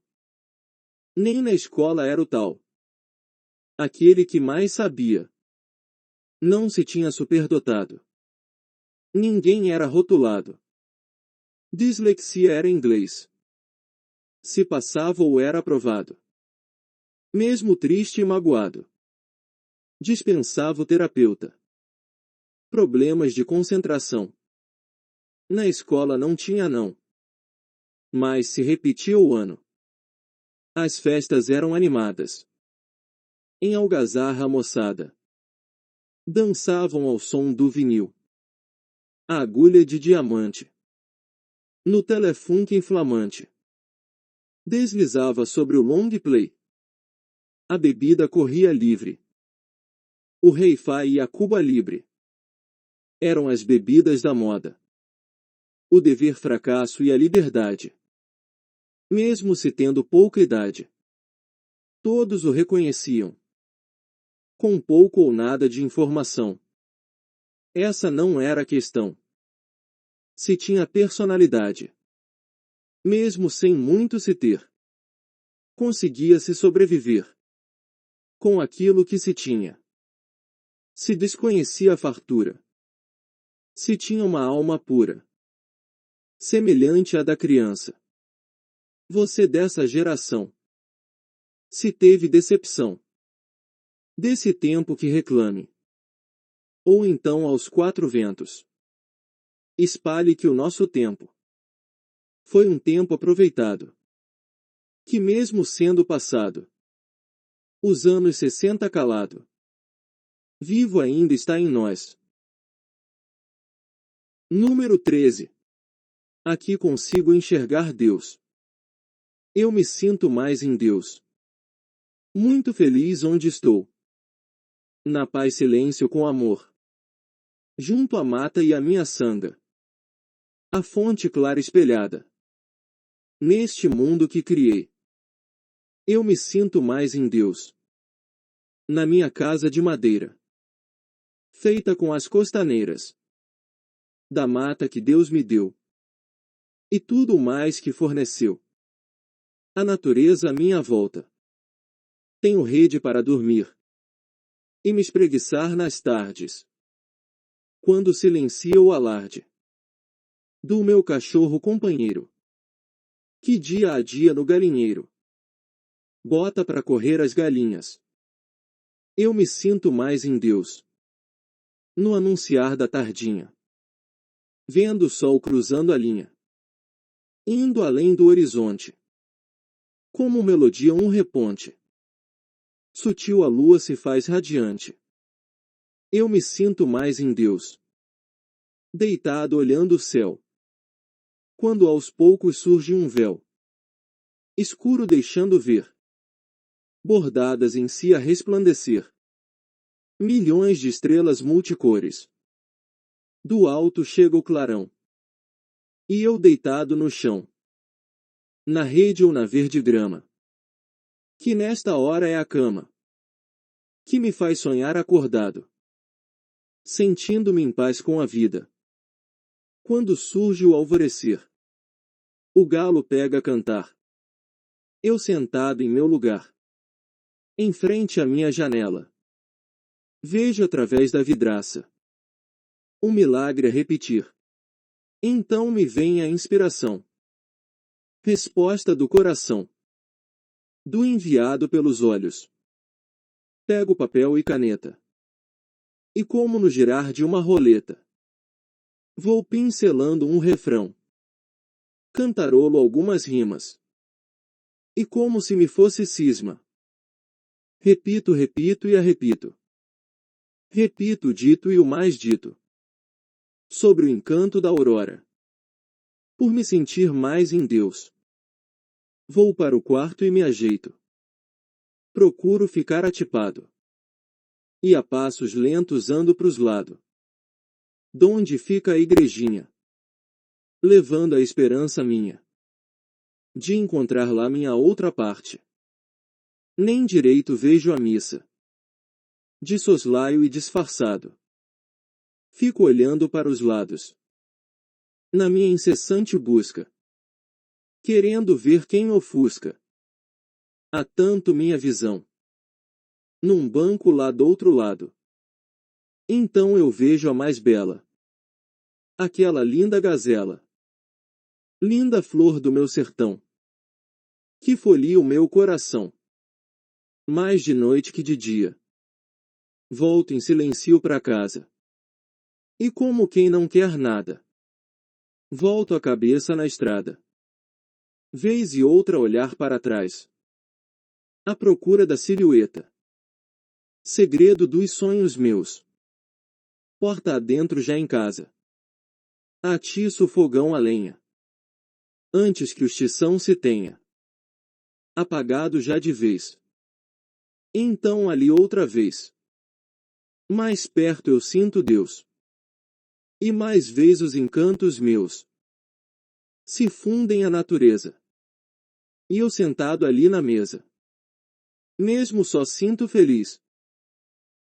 A: Nem na escola era o tal. Aquele que mais sabia. Não se tinha superdotado. Ninguém era rotulado. Dislexia era inglês. Se passava ou era aprovado. Mesmo triste e magoado. Dispensava o terapeuta. Problemas de concentração. Na escola não tinha não. Mas se repetia o ano. As festas eram animadas. Em algazarra a moçada. Dançavam ao som do vinil. A agulha de diamante. No telefunken inflamante. Deslizava sobre o long play. A bebida corria livre. O Hi-Fi e a Cuba Libre. Eram as bebidas da moda. O dever fracasso e a liberdade. Mesmo se tendo pouca idade. Todos o reconheciam. Com pouco ou nada de informação. Essa não era a questão. Se tinha personalidade. Mesmo sem muito se ter. Conseguia-se sobreviver. Com aquilo que se tinha. Se desconhecia a fartura. Se tinha uma alma pura. Semelhante à da criança. Você dessa geração. Se teve decepção. Desse tempo que reclame. Ou então aos quatro ventos. Espalhe que o nosso tempo foi um tempo aproveitado. Que mesmo sendo passado, os anos 60 calado, vivo ainda está em nós. Número 13. Aqui consigo enxergar Deus. Eu me sinto mais em Deus. Muito feliz onde estou. Na paz silêncio com amor. Junto à mata e à minha sanga. A fonte clara espelhada. Neste mundo que criei. Eu me sinto mais em Deus. Na minha casa de madeira. Feita com as costaneiras. Da mata que Deus me deu. E tudo o mais que forneceu. A natureza à minha volta. Tenho rede para dormir. E me espreguiçar nas tardes. Quando silencia o alarde. Do meu cachorro companheiro. Que dia a dia no galinheiro. Bota para correr as galinhas. Eu me sinto mais em Deus. No anunciar da tardinha. Vendo o sol cruzando a linha. Indo além do horizonte. Como melodia um reponte. Sutil a lua se faz radiante. Eu me sinto mais em Deus. Deitado olhando o céu. Quando aos poucos surge um véu. Escuro deixando ver. Bordadas em si a resplandecer. Milhões de estrelas multicores. Do alto chega o clarão. E eu deitado no chão. Na rede ou na verde grama. Que nesta hora é a cama. Que me faz sonhar acordado. Sentindo-me em paz com a vida. Quando surge o alvorecer. O galo pega a cantar. Eu sentado em meu lugar. Em frente à minha janela. Vejo através da vidraça. Um milagre a repetir. Então me vem a inspiração. Resposta do coração. Do enviado pelos olhos. Pego papel e caneta. E como no girar de uma roleta. Vou pincelando um refrão. Cantarolo algumas rimas. E como se me fosse cisma. Repito, repito e a repito. Repito o dito e o mais dito. Sobre o encanto da aurora. Por me sentir mais em Deus. Vou para o quarto e me ajeito. Procuro ficar atipado. E a passos lentos ando pros lados. Donde fica a igrejinha? Levando a esperança minha. De encontrar lá minha outra parte. Nem direito vejo a missa. De soslaio e disfarçado. Fico olhando para os lados. Na minha incessante busca. Querendo ver quem ofusca. Há tanto minha visão. Num banco lá do outro lado. Então eu vejo a mais bela. Aquela linda gazela. Linda flor do meu sertão. Que folia o meu coração. Mais de noite que de dia. Volto em silêncio para casa. E como quem não quer nada. Volto a cabeça na estrada. Vez e outra olhar para trás. À procura da silhueta. Segredo dos sonhos meus. Porta adentro já em casa. Atiço o fogão a lenha. Antes que o tição se tenha apagado já de vez. Então ali outra vez. Mais perto eu sinto Deus. E mais vez os encantos meus se fundem à natureza. E eu sentado ali na mesa. Mesmo só sinto feliz.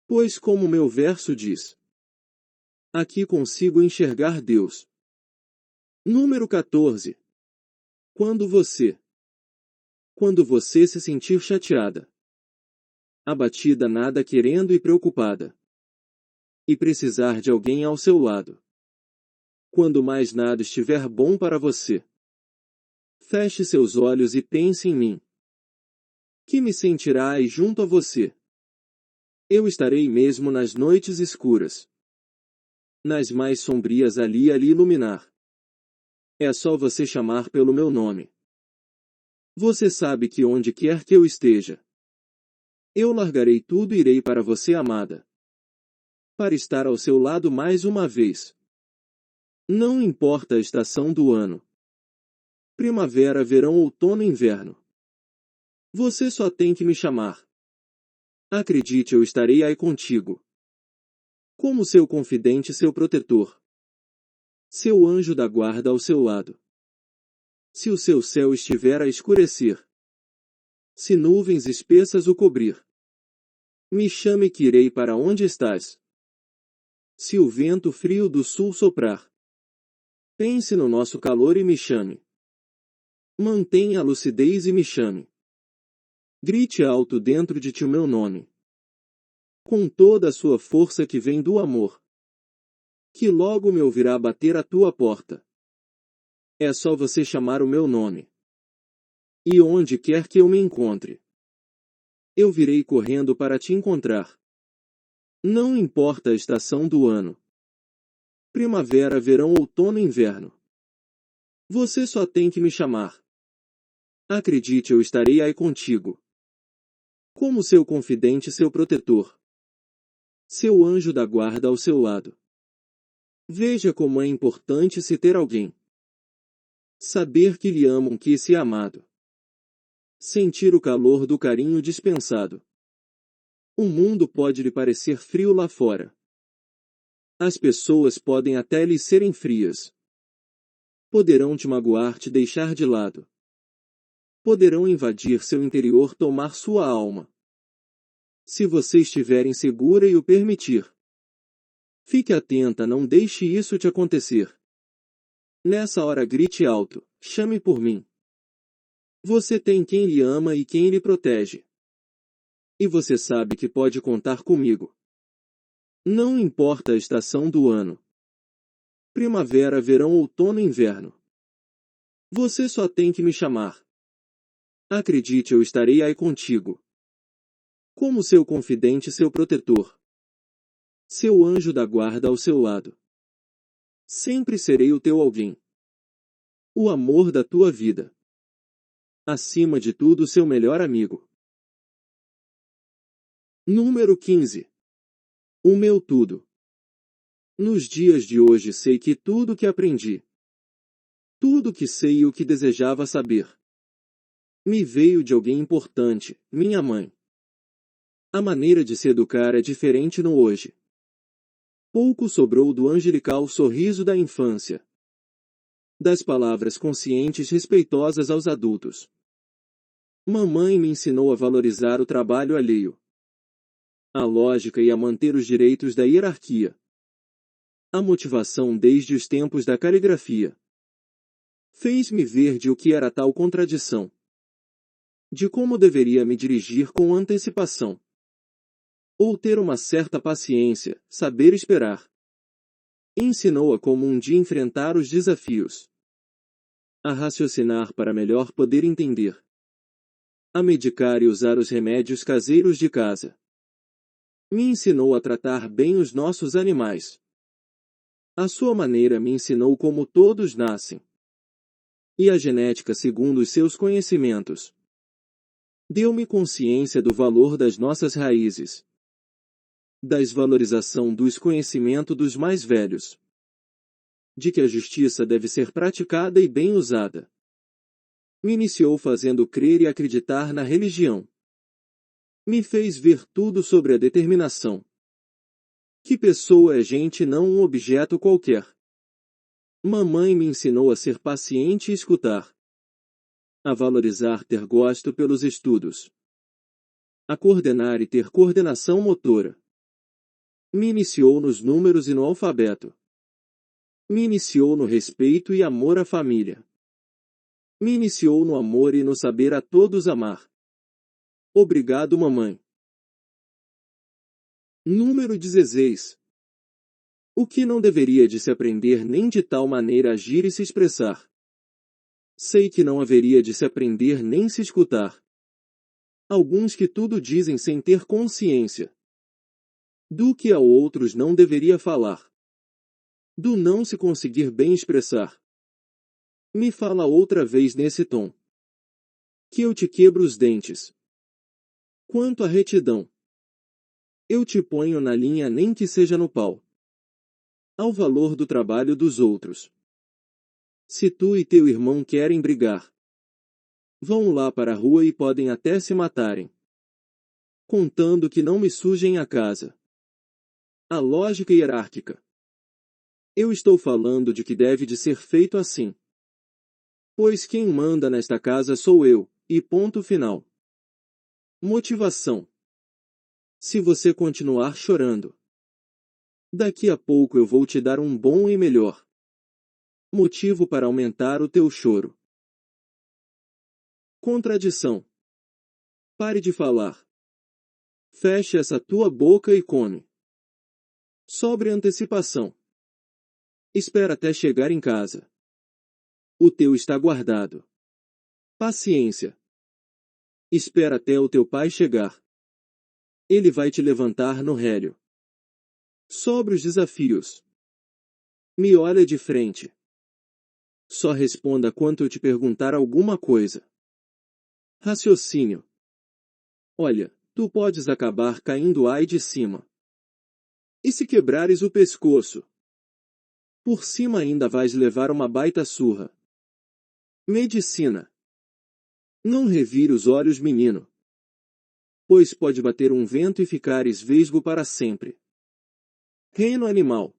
A: Pois como meu verso diz. Aqui consigo enxergar Deus. Número 14. Quando você se sentir chateada, abatida, nada querendo e preocupada, e precisar de alguém ao seu lado. Quando mais nada estiver bom para você, feche seus olhos e pense em mim. Que me sentirás junto a você. Eu estarei mesmo nas noites escuras. Nas mais sombrias ali iluminar. É só você chamar pelo meu nome. Você sabe que onde quer que eu esteja, eu largarei tudo e irei para você, amada. Para estar ao seu lado mais uma vez. Não importa a estação do ano. Primavera, verão, outono, inverno. Você só tem que me chamar. Acredite, eu estarei aí contigo. Como seu confidente, seu protetor. Seu anjo da guarda ao seu lado. Se o seu céu estiver a escurecer. Se nuvens espessas o cobrir. Me chame que irei para onde estás. Se o vento frio do sul soprar. Pense no nosso calor e me chame. Mantenha a lucidez e me chame. Grite alto dentro de ti o meu nome. Com toda a sua força que vem do amor. Que logo me ouvirá bater à tua porta. É só você chamar o meu nome. E onde quer que eu me encontre, eu virei correndo para te encontrar. Não importa a estação do ano. Primavera, verão, outono, inverno. Você só tem que me chamar. Acredite, eu estarei aí contigo. Como seu confidente, seu protetor. Seu anjo da guarda ao seu lado. Veja como é importante se ter alguém. Saber que lhe amam, que se é amado. Sentir o calor do carinho dispensado. O mundo pode lhe parecer frio lá fora. As pessoas podem até lhe serem frias. Poderão te magoar, te deixar de lado. Poderão invadir seu interior, tomar sua alma. Se você estiver insegura e o permitir. Fique atenta, não deixe isso te acontecer. Nessa hora grite alto, chame por mim. Você tem quem lhe ama e quem lhe protege. E você sabe que pode contar comigo. Não importa a estação do ano. Primavera, verão, outono, inverno. Você só tem que me chamar. Acredite, eu estarei aí contigo. Como seu confidente, seu protetor. Seu anjo da guarda ao seu lado. Sempre serei o teu alguém. O amor da tua vida. Acima de tudo, seu melhor amigo. Número 15. O meu tudo. Nos dias de hoje sei que tudo que aprendi, tudo que sei e o que desejava saber, me veio de alguém importante, minha mãe. A maneira de se educar é diferente no hoje. Pouco sobrou do angelical sorriso da infância. Das palavras conscientes respeitosas aos adultos. Mamãe me ensinou a valorizar o trabalho alheio. A lógica e a manter os direitos da hierarquia. A motivação desde os tempos da caligrafia. Fez-me ver de o que era tal contradição. De como deveria me dirigir com antecipação. Ou ter uma certa paciência, saber esperar. Ensinou-a como um dia enfrentar os desafios. A raciocinar para melhor poder entender. A medicar e usar os remédios caseiros de casa. Me ensinou a tratar bem os nossos animais. A sua maneira me ensinou como todos nascem. E a genética segundo os seus conhecimentos. Deu-me consciência do valor das nossas raízes. Da desvalorização do conhecimento dos mais velhos. De que a justiça deve ser praticada e bem usada. Me iniciou fazendo crer e acreditar na religião. Me fez ver tudo sobre a determinação. Que pessoa é gente e não um objeto qualquer. Mamãe me ensinou a ser paciente e escutar. A valorizar ter gosto pelos estudos. A coordenar e ter coordenação motora. Me iniciou nos números e no alfabeto. Me iniciou no respeito e amor à família. Me iniciou no amor e no saber a todos amar. Obrigado, mamãe. Número 16. O que não deveria de se aprender nem de tal maneira agir e se expressar. Sei que não haveria de se aprender nem se escutar. Alguns que tudo dizem sem ter consciência. Do que a outros não deveria falar. Do não se conseguir bem expressar. Me fala outra vez nesse tom. Que eu te quebro os dentes. Quanto à retidão. Eu te ponho na linha nem que seja no pau. Ao valor do trabalho dos outros. Se tu e teu irmão querem brigar, vão lá para a rua e podem até se matarem. Contando que não me sujem a casa. A lógica hierárquica. Eu estou falando de que deve de ser feito assim. Pois quem manda nesta casa sou eu, e ponto final. Motivação. Se você continuar chorando, daqui a pouco eu vou te dar um bom e melhor motivo para aumentar o teu choro. Contradição. Pare de falar. Feche essa tua boca e come. Sobre antecipação. Espera até chegar em casa. O teu está guardado. Paciência. Espera até o teu pai chegar. Ele vai te levantar no rélio. Sobre os desafios. Me olha de frente. Só responda quando eu te perguntar alguma coisa. Raciocínio. Olha, tu podes acabar caindo aí de cima. E se quebrares o pescoço? Por cima ainda vais levar uma baita surra. Medicina. Não revire os olhos, menino. Pois pode bater um vento e ficares vesgo para sempre. Reino animal.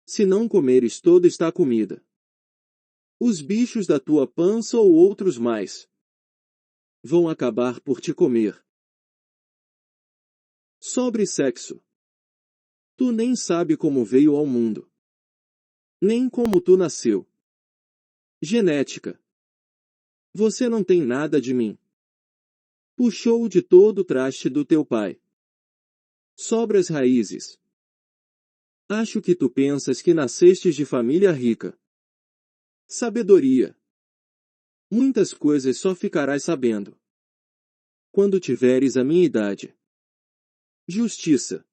A: Se não comeres toda esta comida, os bichos da tua pança ou outros mais vão acabar por te comer. Sobre sexo. Tu nem sabe como veio ao mundo. Nem como tu nasceu. Genética. Você não tem nada de mim. Puxou de todo o traste do teu pai. Sobre as raízes. Acho que tu pensas que nascestes de família rica. Sabedoria. Muitas coisas só ficarás sabendo quando tiveres a minha idade. Justiça.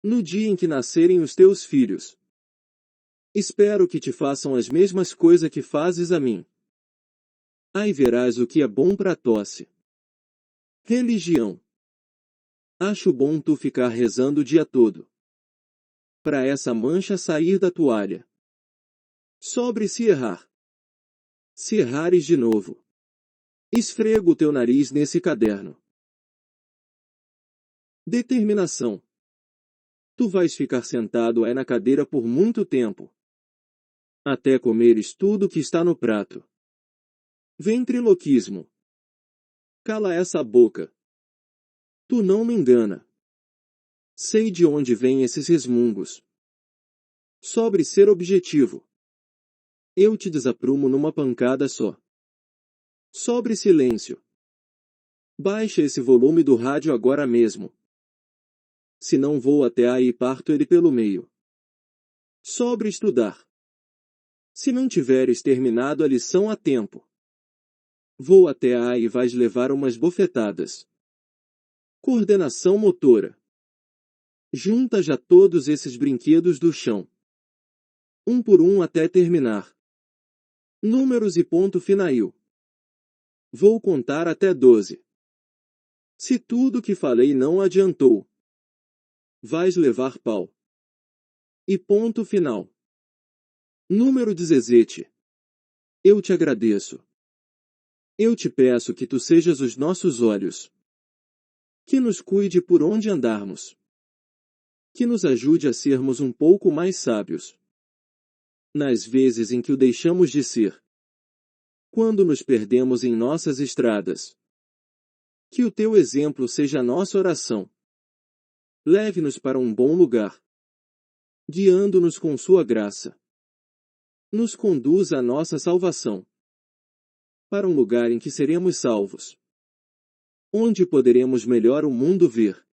A: No dia em que nascerem os teus filhos. Espero que te façam as mesmas coisas que fazes a mim. Aí verás o que é bom para a tosse. Religião. Acho bom tu ficar rezando o dia todo. Para essa mancha sair da toalha. Sobre se errar. Se errares de novo, esfrego o teu nariz nesse caderno. Determinação. Tu vais ficar sentado aí na cadeira por muito tempo. Até comeres tudo que está no prato. Ventriloquismo. Cala essa boca. Tu não me engana. Sei de onde vêm esses resmungos. Sobre ser objetivo. Eu te desaprumo numa pancada só. Sobre silêncio. Baixa esse volume do rádio agora mesmo. Se não vou até aí e parto ele pelo meio. Sobre estudar. Se não tiveres terminado a lição a tempo. Vou até aí e vais levar umas bofetadas. Coordenação motora. Junta já todos esses brinquedos do chão. Um por um até terminar. Números e ponto final. Vou contar até 12. Se tudo que falei não adiantou, vais levar pau. E ponto final. Número 17. Eu te agradeço. Eu te peço que tu sejas os nossos olhos. Que nos cuide por onde andarmos. Que nos ajude a sermos um pouco mais sábios. Nas vezes em que o deixamos de ser. Quando nos perdemos em nossas estradas. Que o teu exemplo seja a nossa oração. Leve-nos para um bom lugar. Guiando-nos com sua graça. Nos conduza à nossa salvação. Para um lugar em que seremos salvos. Onde poderemos melhor o mundo ver.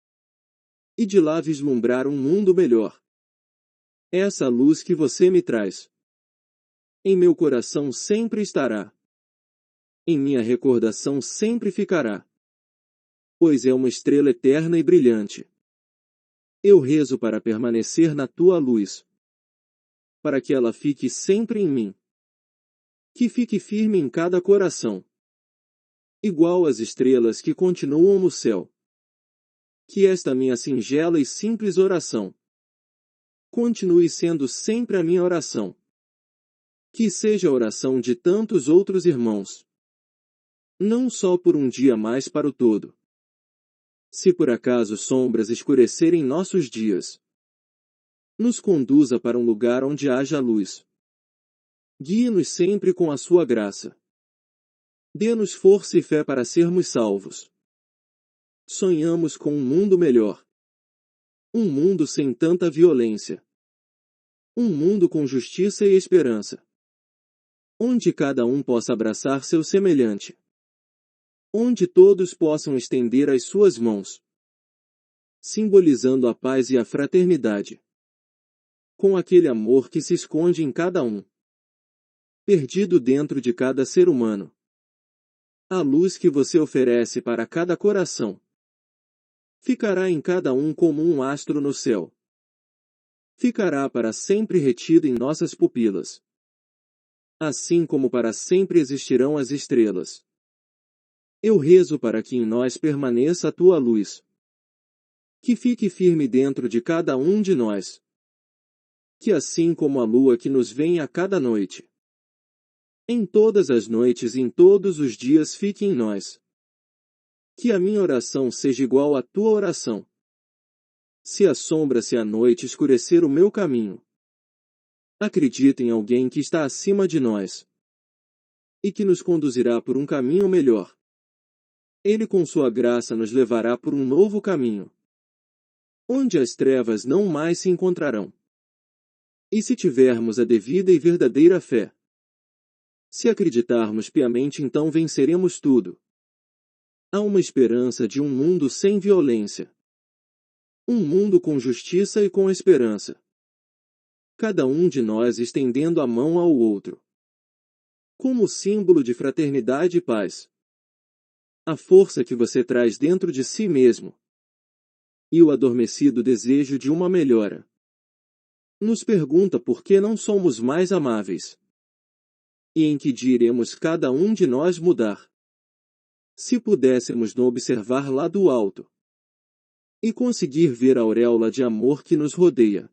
A: E de lá vislumbrar um mundo melhor. Essa luz que você me traz. Em meu coração sempre estará. Em minha recordação sempre ficará. Pois é uma estrela eterna e brilhante. Eu rezo para permanecer na tua luz. Para que ela fique sempre em mim. Que fique firme em cada coração. Igual às estrelas que continuam no céu. Que esta minha singela e simples oração continue sendo sempre a minha oração. Que seja a oração de tantos outros irmãos. Não só por um dia, mas para o todo. Se por acaso sombras escurecerem nossos dias, nos conduza para um lugar onde haja luz. Guie-nos sempre com a sua graça. Dê-nos força e fé para sermos salvos. Sonhamos com um mundo melhor. Um mundo sem tanta violência. Um mundo com justiça e esperança. Onde cada um possa abraçar seu semelhante. Onde todos possam estender as suas mãos, simbolizando a paz e a fraternidade. Com aquele amor que se esconde em cada um. Perdido dentro de cada ser humano. A luz que você oferece para cada coração. Ficará em cada um como um astro no céu. Ficará para sempre retido em nossas pupilas. Assim como para sempre existirão as estrelas. Eu rezo para que em nós permaneça a tua luz. Que fique firme dentro de cada um de nós. Que assim como a lua que nos vem a cada noite. Em todas as noites e em todos os dias fique em nós. Que a minha oração seja igual à tua oração. Se assombra-se a noite escurecer o meu caminho. Acredita em alguém que está acima de nós. E que nos conduzirá por um caminho melhor. Ele com sua graça nos levará por um novo caminho. Onde as trevas não mais se encontrarão. E se tivermos a devida e verdadeira fé. Se acreditarmos piamente, então venceremos tudo. Há uma esperança de um mundo sem violência. Um mundo com justiça e com esperança. Cada um de nós estendendo a mão ao outro. Como símbolo de fraternidade e paz. A força que você traz dentro de si mesmo. E o adormecido desejo de uma melhora. Nos pergunta por que não somos mais amáveis. E em que dia iremos cada um de nós mudar. Se pudéssemos nos observar lá do alto. E conseguir ver a auréola de amor que nos rodeia.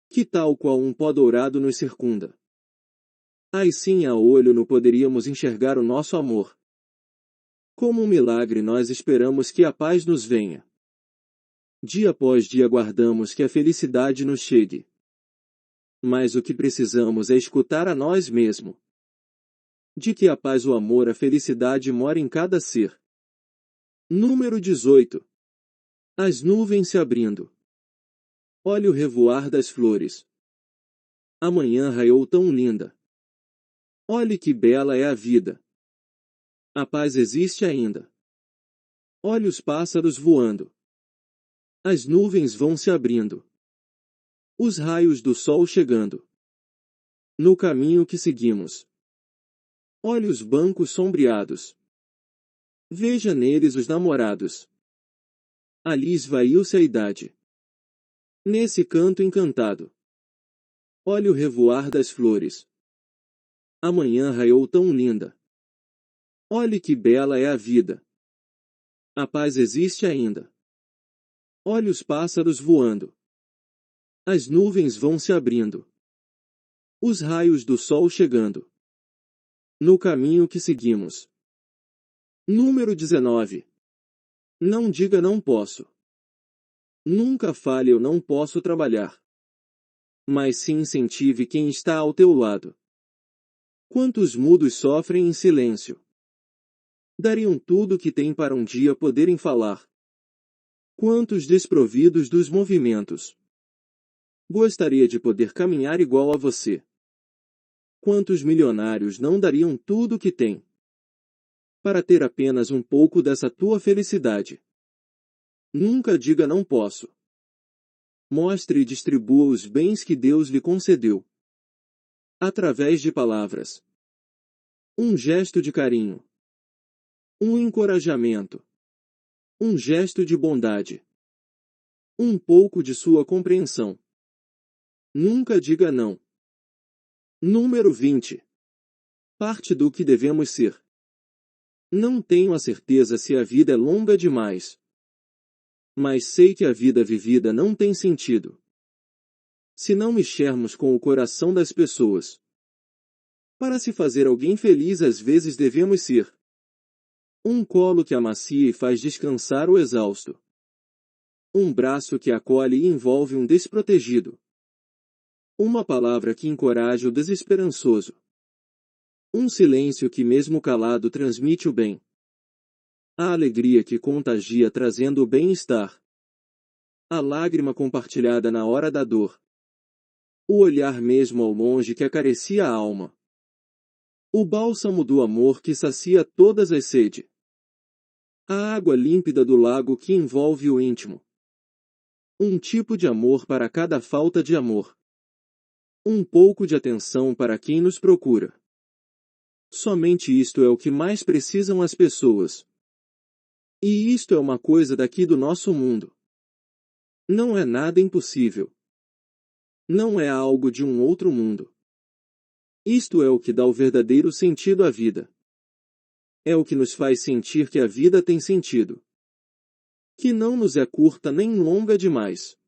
A: Que tal qual um pó dourado nos circunda. Aí sim a olho nu poderíamos enxergar o nosso amor. Como um milagre nós esperamos que a paz nos venha. Dia após dia aguardamos que a felicidade nos chegue. Mas o que precisamos é escutar a nós mesmos. De que a paz, o amor, a felicidade mora em cada ser. Número 18. As nuvens se abrindo. Olhe o revoar das flores. A manhã raiou tão linda. Olhe que bela é a vida. A paz existe ainda. Olhe os pássaros voando. As nuvens vão se abrindo. Os raios do sol chegando. No caminho que seguimos. Olhe os bancos sombreados. Veja neles os namorados. Ali esvaiu-se a idade. Nesse canto encantado. Olhe o revoar das flores. A manhã raiou tão linda. Olhe que bela é a vida. A paz existe ainda. Olhe os pássaros voando. As nuvens vão se abrindo. Os raios do sol chegando. No caminho que seguimos. Número 19. Não diga não posso. Nunca fale eu não posso trabalhar. Mas sim incentive quem está ao teu lado. Quantos mudos sofrem em silêncio? Dariam tudo o que têm para um dia poderem falar. Quantos desprovidos dos movimentos? Gostaria de poder caminhar igual a você. Quantos milionários não dariam tudo o que têm para ter apenas um pouco dessa tua felicidade? Nunca diga não posso. Mostre e distribua os bens que Deus lhe concedeu. Através de palavras. Um gesto de carinho. Um encorajamento. Um gesto de bondade. Um pouco de sua compreensão. Nunca diga não. Número 20. Parte do que devemos ser. Não tenho a certeza se a vida é longa demais. Mas sei que a vida vivida não tem sentido se não mexermos com o coração das pessoas. Para se fazer alguém feliz, às vezes devemos ser um colo que amacia e faz descansar o exausto. Um braço que acolhe e envolve um desprotegido. Uma palavra que encoraja o desesperançoso. Um silêncio que mesmo calado transmite o bem. A alegria que contagia trazendo o bem-estar. A lágrima compartilhada na hora da dor. O olhar mesmo ao longe que acaricia a alma. O bálsamo do amor que sacia todas as sedes. A água límpida do lago que envolve o íntimo. Um tipo de amor para cada falta de amor. Um pouco de atenção para quem nos procura. Somente isto é o que mais precisam as pessoas. E isto é uma coisa daqui do nosso mundo. Não é nada impossível. Não é algo de um outro mundo. Isto é o que dá o verdadeiro sentido à vida. É o que nos faz sentir que a vida tem sentido. Que não nos é curta nem longa demais.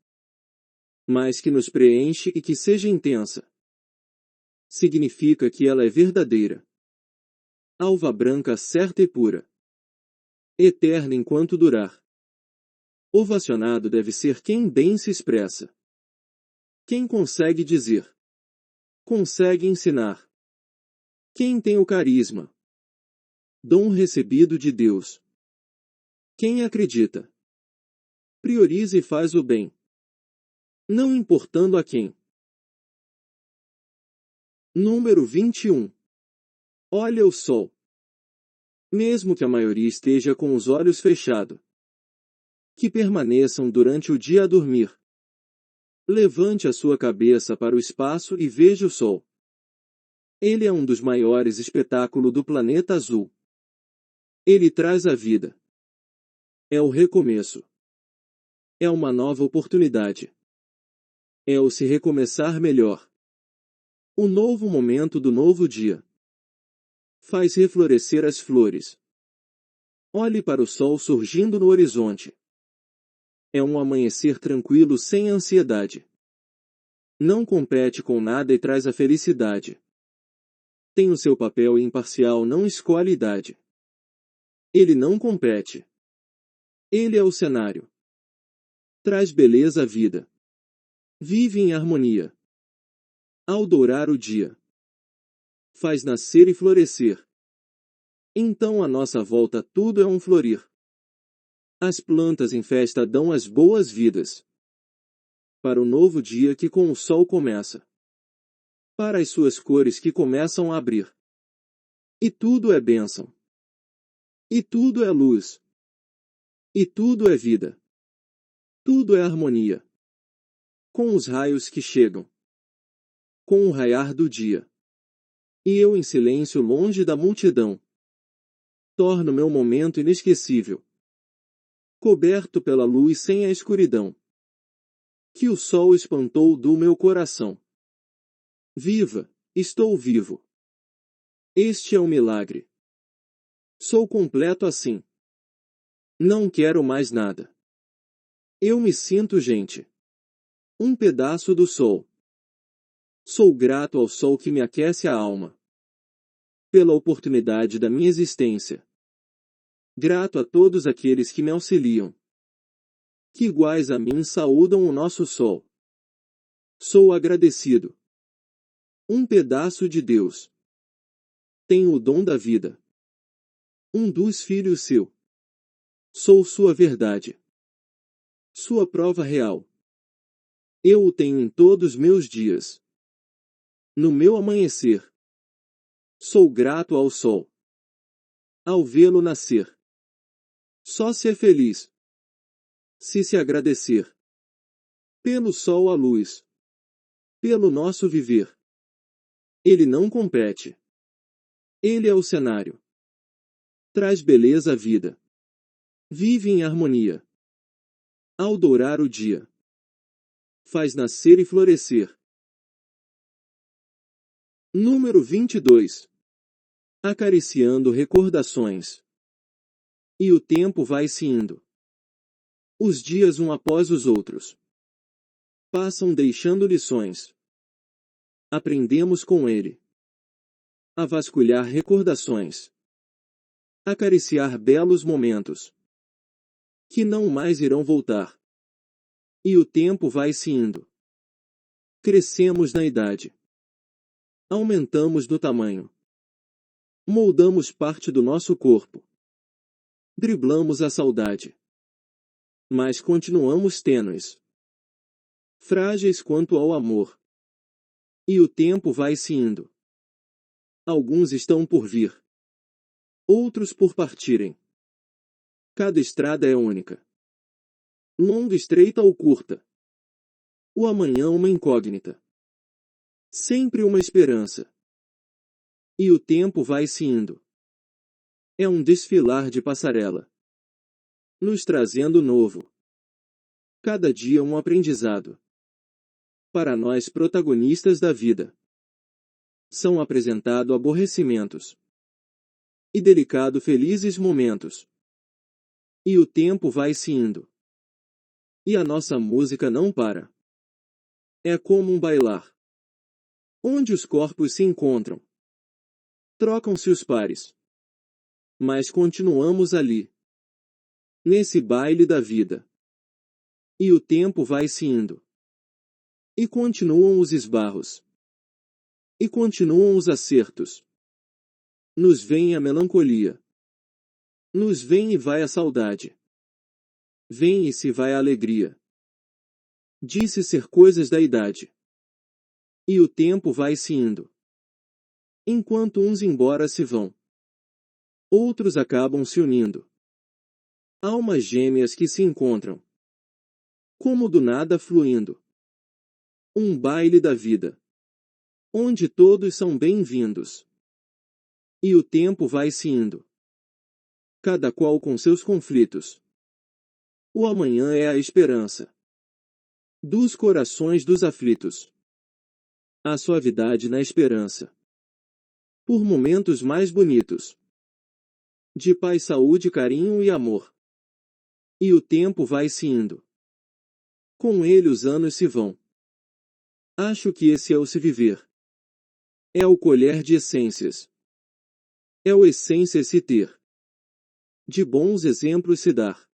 A: Mas que nos preenche e que seja intensa. Significa que ela é verdadeira. Alva branca certa e pura. Eterna enquanto durar. Ovacionado deve ser quem bem se expressa. Quem consegue dizer. Consegue ensinar. Quem tem o carisma. Dom recebido de Deus. Quem acredita. Prioriza e faz o bem. Não importando a quem. Número 21. Olha o sol. Mesmo que a maioria esteja com os olhos fechados. Que permaneçam durante o dia a dormir. Levante a sua cabeça para o espaço e veja o sol. Ele é um dos maiores espetáculos do planeta azul. Ele traz a vida. É o recomeço. É uma nova oportunidade. É o se recomeçar melhor. O novo momento do novo dia. Faz reflorescer as flores. Olhe para o sol surgindo no horizonte. É um amanhecer tranquilo sem ansiedade. Não compete com nada e traz a felicidade. Tem o seu papel imparcial, não escolhe idade. Ele não compete. Ele é o cenário. Traz beleza à vida. Vive em harmonia. Ao dourar o dia. Faz nascer e florescer. Então à nossa volta tudo é um florir. As plantas em festa dão as boas-vindas para o novo dia que com o sol começa. para as suas cores que começam a abrir. E tudo é bênção. E tudo é luz. E tudo é vida. Tudo é harmonia. Com os raios que chegam. Com o raiar do dia. E eu em silêncio longe da multidão. Torno meu momento inesquecível. Coberto pela luz sem a escuridão. Que o sol espantou do meu coração. Viva, estou vivo. Este é um milagre. Sou completo assim. Não quero mais nada. Eu me sinto gente. Um pedaço do sol. Sou grato ao sol que me aquece a alma. Pela oportunidade da minha existência. Grato a todos aqueles que me auxiliam. Que iguais a mim saúdam o nosso sol. Sou agradecido. Um pedaço de Deus. Tenho o dom da vida. Um dos filhos seu. Sou sua verdade. Sua prova real. Eu o tenho em todos meus dias. No meu amanhecer. Sou grato ao sol. Ao vê-lo nascer. Só ser feliz. Se agradecer. Pelo sol a luz. Pelo nosso viver. Ele não compete. Ele é o cenário. Traz beleza à vida. Vive em harmonia. Ao dourar o dia. Faz nascer e florescer. Número 22. Acariciando recordações. E o tempo vai se indo. Os dias um após os outros. Passam deixando lições. Aprendemos com ele. A vasculhar recordações. Acariciar belos momentos. Que não mais irão voltar. E o tempo vai se indo. Crescemos na idade. Aumentamos do tamanho. Moldamos parte do nosso corpo. Driblamos a saudade. Mas continuamos tênues. Frágeis quanto ao amor. E o tempo vai se indo. Alguns estão por vir. Outros por partirem. Cada estrada é única. Longa, estreita ou curta. O amanhã uma incógnita. Sempre uma esperança. E o tempo vai se indo. É um desfilar de passarela. Nos trazendo novo. Cada dia um aprendizado. Para nós protagonistas da vida. São apresentados aborrecimentos. E delicado felizes momentos. E o tempo vai se indo. E a nossa música não para. É como um bailar. Onde os corpos se encontram. Trocam-se os pares. Mas continuamos ali. Nesse baile da vida. E o tempo vai se indo. E continuam os esbarros. E continuam os acertos. Nos vem a melancolia. Nos vem e vai a saudade. Vem e se vai a alegria. Disse ser coisas da idade. E o tempo vai se indo. Enquanto uns embora se vão. Outros acabam se unindo. Almas gêmeas que se encontram. Como do nada fluindo. Um baile da vida. Onde todos são bem-vindos. E o tempo vai se indo. Cada qual com seus conflitos. O amanhã é a esperança. Dos corações dos aflitos. A suavidade na esperança. Por momentos mais bonitos. De paz, saúde, carinho e amor. E o tempo vai se indo. Com ele os anos se vão. Acho que esse é o se viver. É o colher de essências. É o essência se ter. De bons exemplos se dar.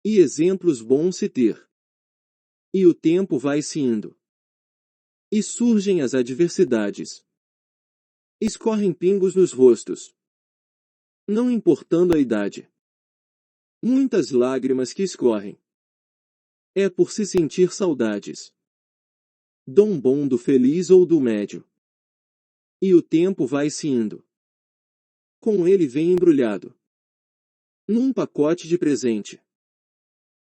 A: E exemplos bons se ter. E o tempo vai se indo. E surgem as adversidades. Escorrem pingos nos rostos. Não importando a idade. Muitas lágrimas que escorrem. É por se sentir saudades. Dom bom do feliz ou do médio. E o tempo vai se indo. Com ele vem embrulhado num pacote de presente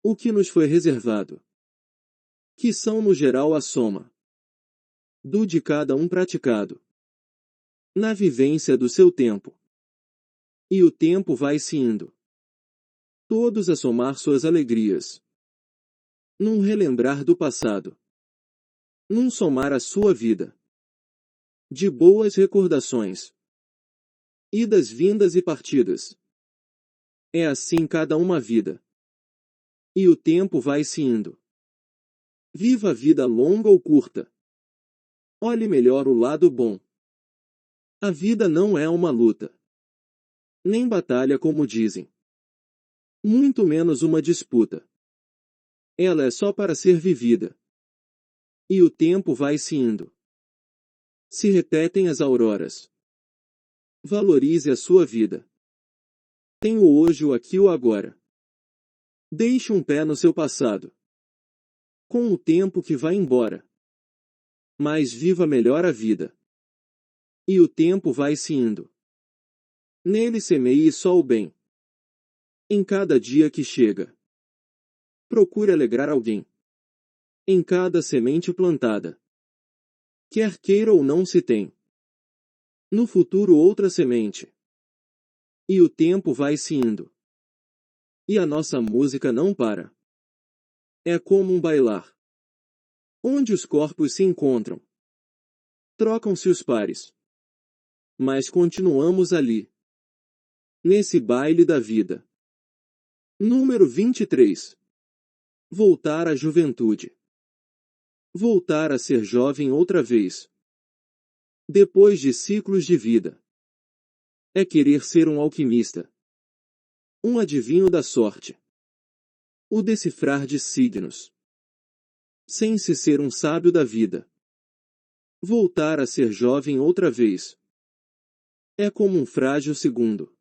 A: o que nos foi reservado, que são no geral a soma do de cada um praticado na vivência do seu tempo. E o tempo vai se indo, todos a somar suas alegrias, num relembrar do passado, num somar a sua vida de boas recordações, idas, vindas e partidas. É assim cada uma vida. E o tempo vai se indo. Viva a vida longa ou curta. Olhe melhor o lado bom. A vida não é uma luta, nem batalha como dizem. Muito menos uma disputa. Ela é só para ser vivida. E o tempo vai se indo. Se repetem as auroras. Valorize a sua vida. Tenha o hoje, o aqui e o agora. Deixe um pé no seu passado. Com o tempo que vai embora. Mas viva melhor a vida. E o tempo vai se indo. Nele semeie só o bem. Em cada dia que chega. Procure alegrar alguém. Em cada semente plantada. Quer queira ou não se tem. No futuro outra semente. E o tempo vai se indo. E a nossa música não para. É como um bailar, onde os corpos se encontram. Trocam-se os pares. Mas continuamos ali. Nesse baile da vida. Número 23. Voltar à juventude. Voltar a ser jovem outra vez. Depois de ciclos de vida. É querer ser um alquimista. Um adivinho da sorte. O decifrar de signos. Sem se ser um sábio da vida. Voltar a ser jovem outra vez. É como um frágil segundo.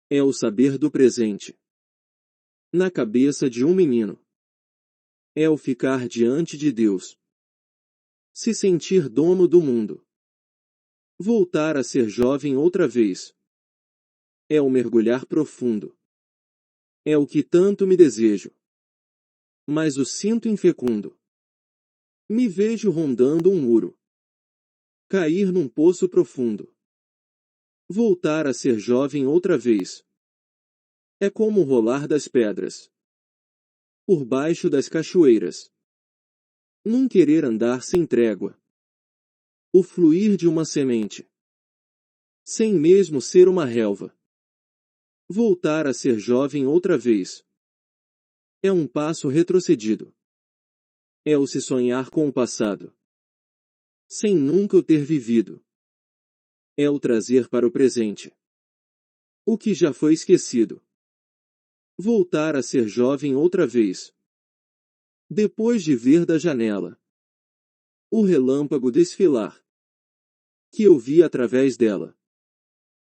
A: É o saber do presente. Na cabeça de um menino. É o ficar diante de Deus. Se sentir dono do mundo. Voltar a ser jovem outra vez. É o mergulhar profundo. É o que tanto me desejo. Mas o sinto infecundo. Me vejo rondando um muro. Cair num poço profundo. Voltar a ser jovem outra vez. É como o rolar das pedras. Por baixo das cachoeiras. Num querer andar sem trégua. O fluir de uma semente. Sem mesmo ser uma relva. Voltar a ser jovem outra vez. É um passo retrocedido. É o se sonhar com o passado. Sem nunca o ter vivido. É o trazer para o presente o que já foi esquecido. Voltar a ser jovem outra vez. Depois de ver da janela o relâmpago desfilar, que eu vi através dela.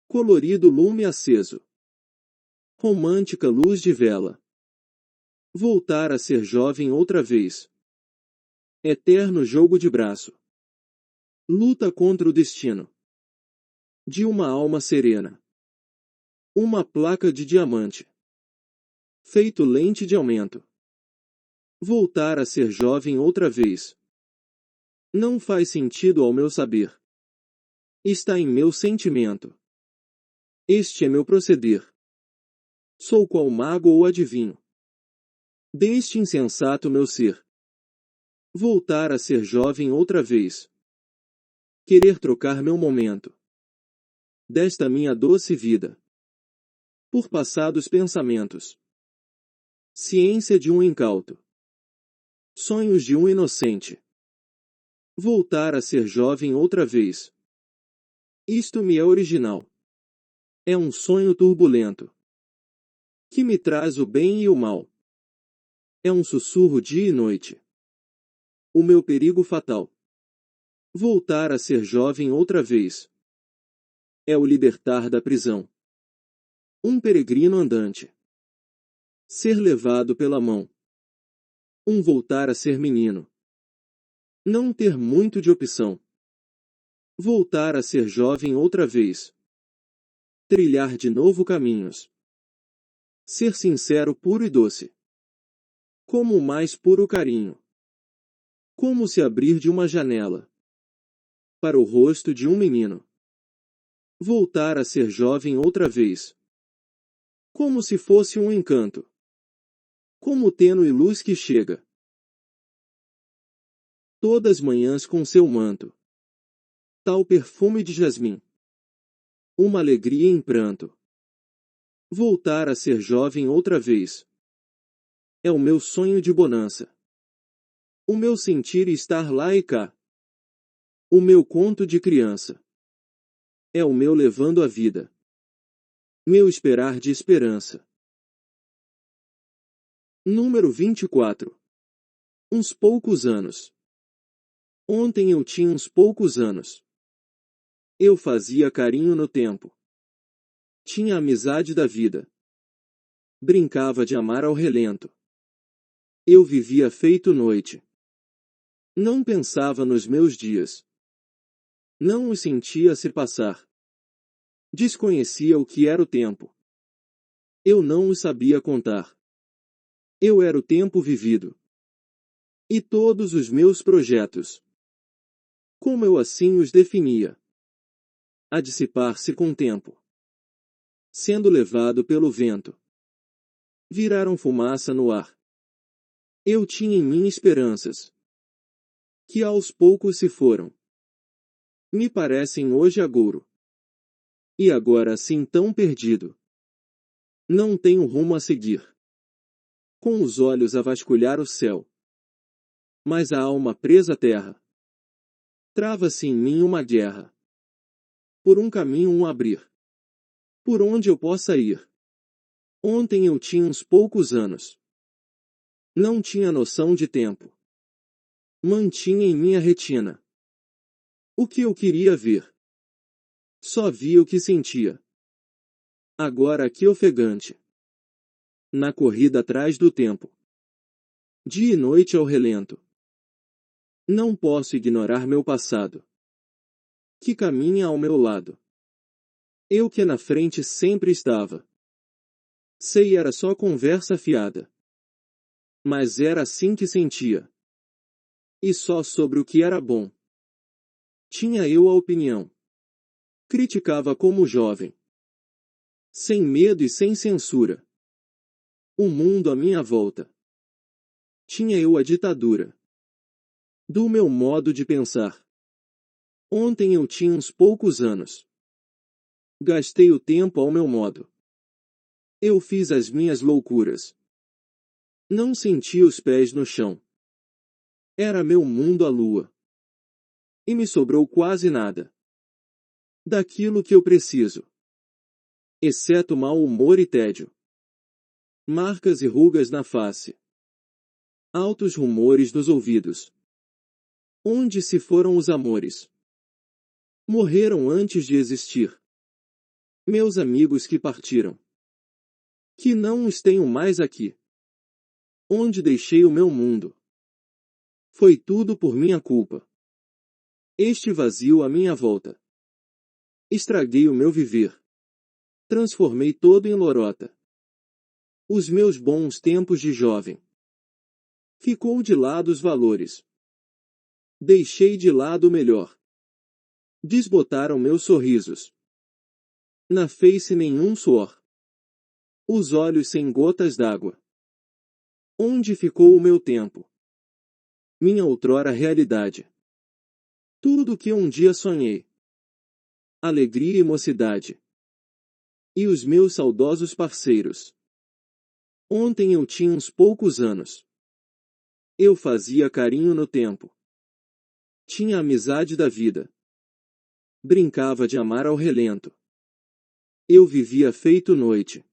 A: Colorido lume aceso. Romântica luz de vela. Voltar a ser jovem outra vez. Eterno jogo de braço. Luta contra o destino. De uma alma serena. Uma placa de diamante. Feito lente de aumento. Voltar a ser jovem outra vez. Não faz sentido ao meu saber. Está em meu sentimento. Este é meu proceder. Sou qual mago ou adivinho. Deste insensato meu ser. Voltar a ser jovem outra vez. Querer trocar meu momento. Desta minha doce vida. Por passados pensamentos. Ciência de um incauto. Sonhos de um inocente. Voltar a ser jovem outra vez. Isto me é original. É um sonho turbulento. Que me traz o bem e o mal. É um sussurro dia e noite. O meu perigo fatal. Voltar a ser jovem outra vez. É o libertar da prisão. Um peregrino andante. Ser levado pela mão. Um voltar a ser menino. Não ter muito de opção. Voltar a ser jovem outra vez. Trilhar de novo caminhos. Ser sincero, puro e doce. Como o mais puro carinho. Como se abrir de uma janela. Para o rosto de um menino. Voltar a ser jovem outra vez. Como se fosse um encanto. Como tênue luz que chega. Todas as manhãs com seu manto. Tal perfume de jasmim. Uma alegria em pranto. Voltar a ser jovem outra vez. É o meu sonho de bonança. O meu sentir estar lá e cá. O meu conto de criança. É o meu levando a vida. Meu esperar de esperança. Número 24. Uns poucos anos. Ontem eu tinha uns poucos anos. Eu fazia carinho no tempo. Tinha a amizade da vida. Brincava de amar ao relento. Eu vivia feito noite. Não pensava nos meus dias. Não os sentia se passar. Desconhecia o que era o tempo. Eu não os sabia contar. Eu era o tempo vivido. E todos os meus projetos. Como eu assim os definia. A dissipar-se com o tempo. Sendo levado pelo vento. Viraram fumaça no ar. Eu tinha em mim esperanças. Que aos poucos se foram. Me parecem hoje agouro. E agora assim tão perdido. Não tenho rumo a seguir. Com os olhos a vasculhar o céu. Mas a alma presa à terra. Trava-se em mim uma guerra. Por um caminho um abrir. Por onde eu possa ir. Ontem eu tinha uns poucos anos. Não tinha noção de tempo. Mantinha em minha retina. O que eu queria ver. Só via o que sentia. Agora aqui ofegante. Na corrida atrás do tempo. Dia e noite ao relento. Não posso ignorar meu passado. Que caminha ao meu lado. Eu que na frente sempre estava. Sei era só conversa fiada. Mas era assim que sentia. E só sobre o que era bom. Tinha eu a opinião. Criticava como jovem. Sem medo e sem censura. O mundo à minha volta. Tinha eu a ditadura. Do meu modo de pensar. Ontem eu tinha uns poucos anos. Gastei o tempo ao meu modo. Eu fiz as minhas loucuras. Não senti os pés no chão. Era meu mundo a lua. E me sobrou quase nada. Daquilo que eu preciso. Exceto mau humor e tédio. Marcas e rugas na face. Altos rumores nos ouvidos. Onde se foram os amores? Morreram antes de existir. Meus amigos que partiram. Que não os tenho mais aqui. Onde deixei o meu mundo. Foi tudo por minha culpa. Este vazio à minha volta. Estraguei o meu viver. Transformei todo em lorota. Os meus bons tempos de jovem. Ficou de lado os valores. Deixei de lado o melhor. Desbotaram meus sorrisos. Na face nenhum suor. Os olhos sem gotas d'água. Onde ficou o meu tempo? Minha outrora realidade. Tudo que um dia sonhei. Alegria e mocidade. E os meus saudosos parceiros. Ontem eu tinha uns poucos anos. Eu fazia carinho no tempo. Tinha a amizade da vida. Brincava de amar ao relento. Eu vivia feito noite.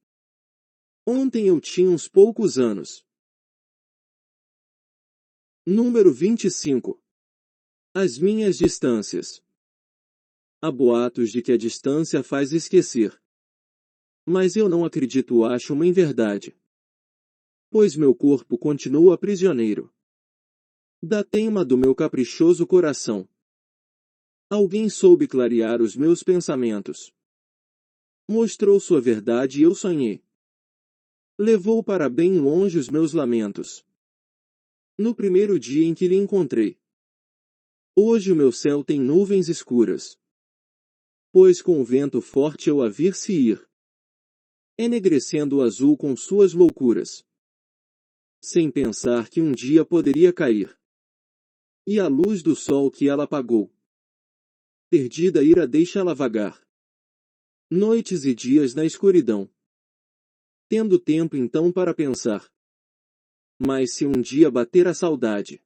A: Ontem eu tinha uns poucos anos. Número 25. As minhas distâncias. Há boatos de que a distância faz esquecer. Mas eu não acredito, acho uma inverdade. Pois meu corpo continua prisioneiro. Da teima do meu caprichoso coração. Alguém soube clarear os meus pensamentos. Mostrou sua verdade e eu sonhei. Levou para bem longe os meus lamentos. No primeiro dia em que lhe encontrei. Hoje o meu céu tem nuvens escuras. Pois com o vento forte eu a vir-se ir. Enegrecendo o azul com suas loucuras. Sem pensar que um dia poderia cair. E a luz do sol que ela apagou. Perdida ira deixa-la vagar. Noites e dias na escuridão. Tendo tempo então para pensar. Mas se um dia bater a saudade.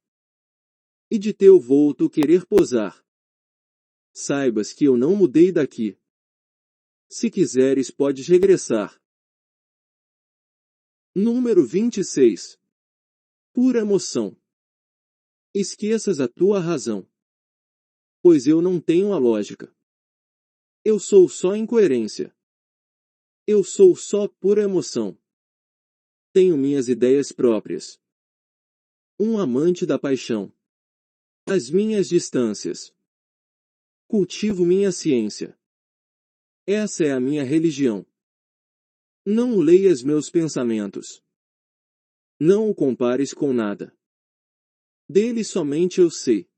A: E de teu volto querer posar. Saibas que eu não mudei daqui. Se quiseres podes regressar. Número 26. Pura emoção. Esqueças a tua razão. Pois eu não tenho a lógica. Eu sou só incoerência. Eu sou só pura emoção. Tenho minhas ideias próprias. Um amante da paixão. As minhas distâncias. Cultivo minha ciência. Essa é a minha religião. Não leias meus pensamentos. Não o compares com nada. Dele somente eu sei.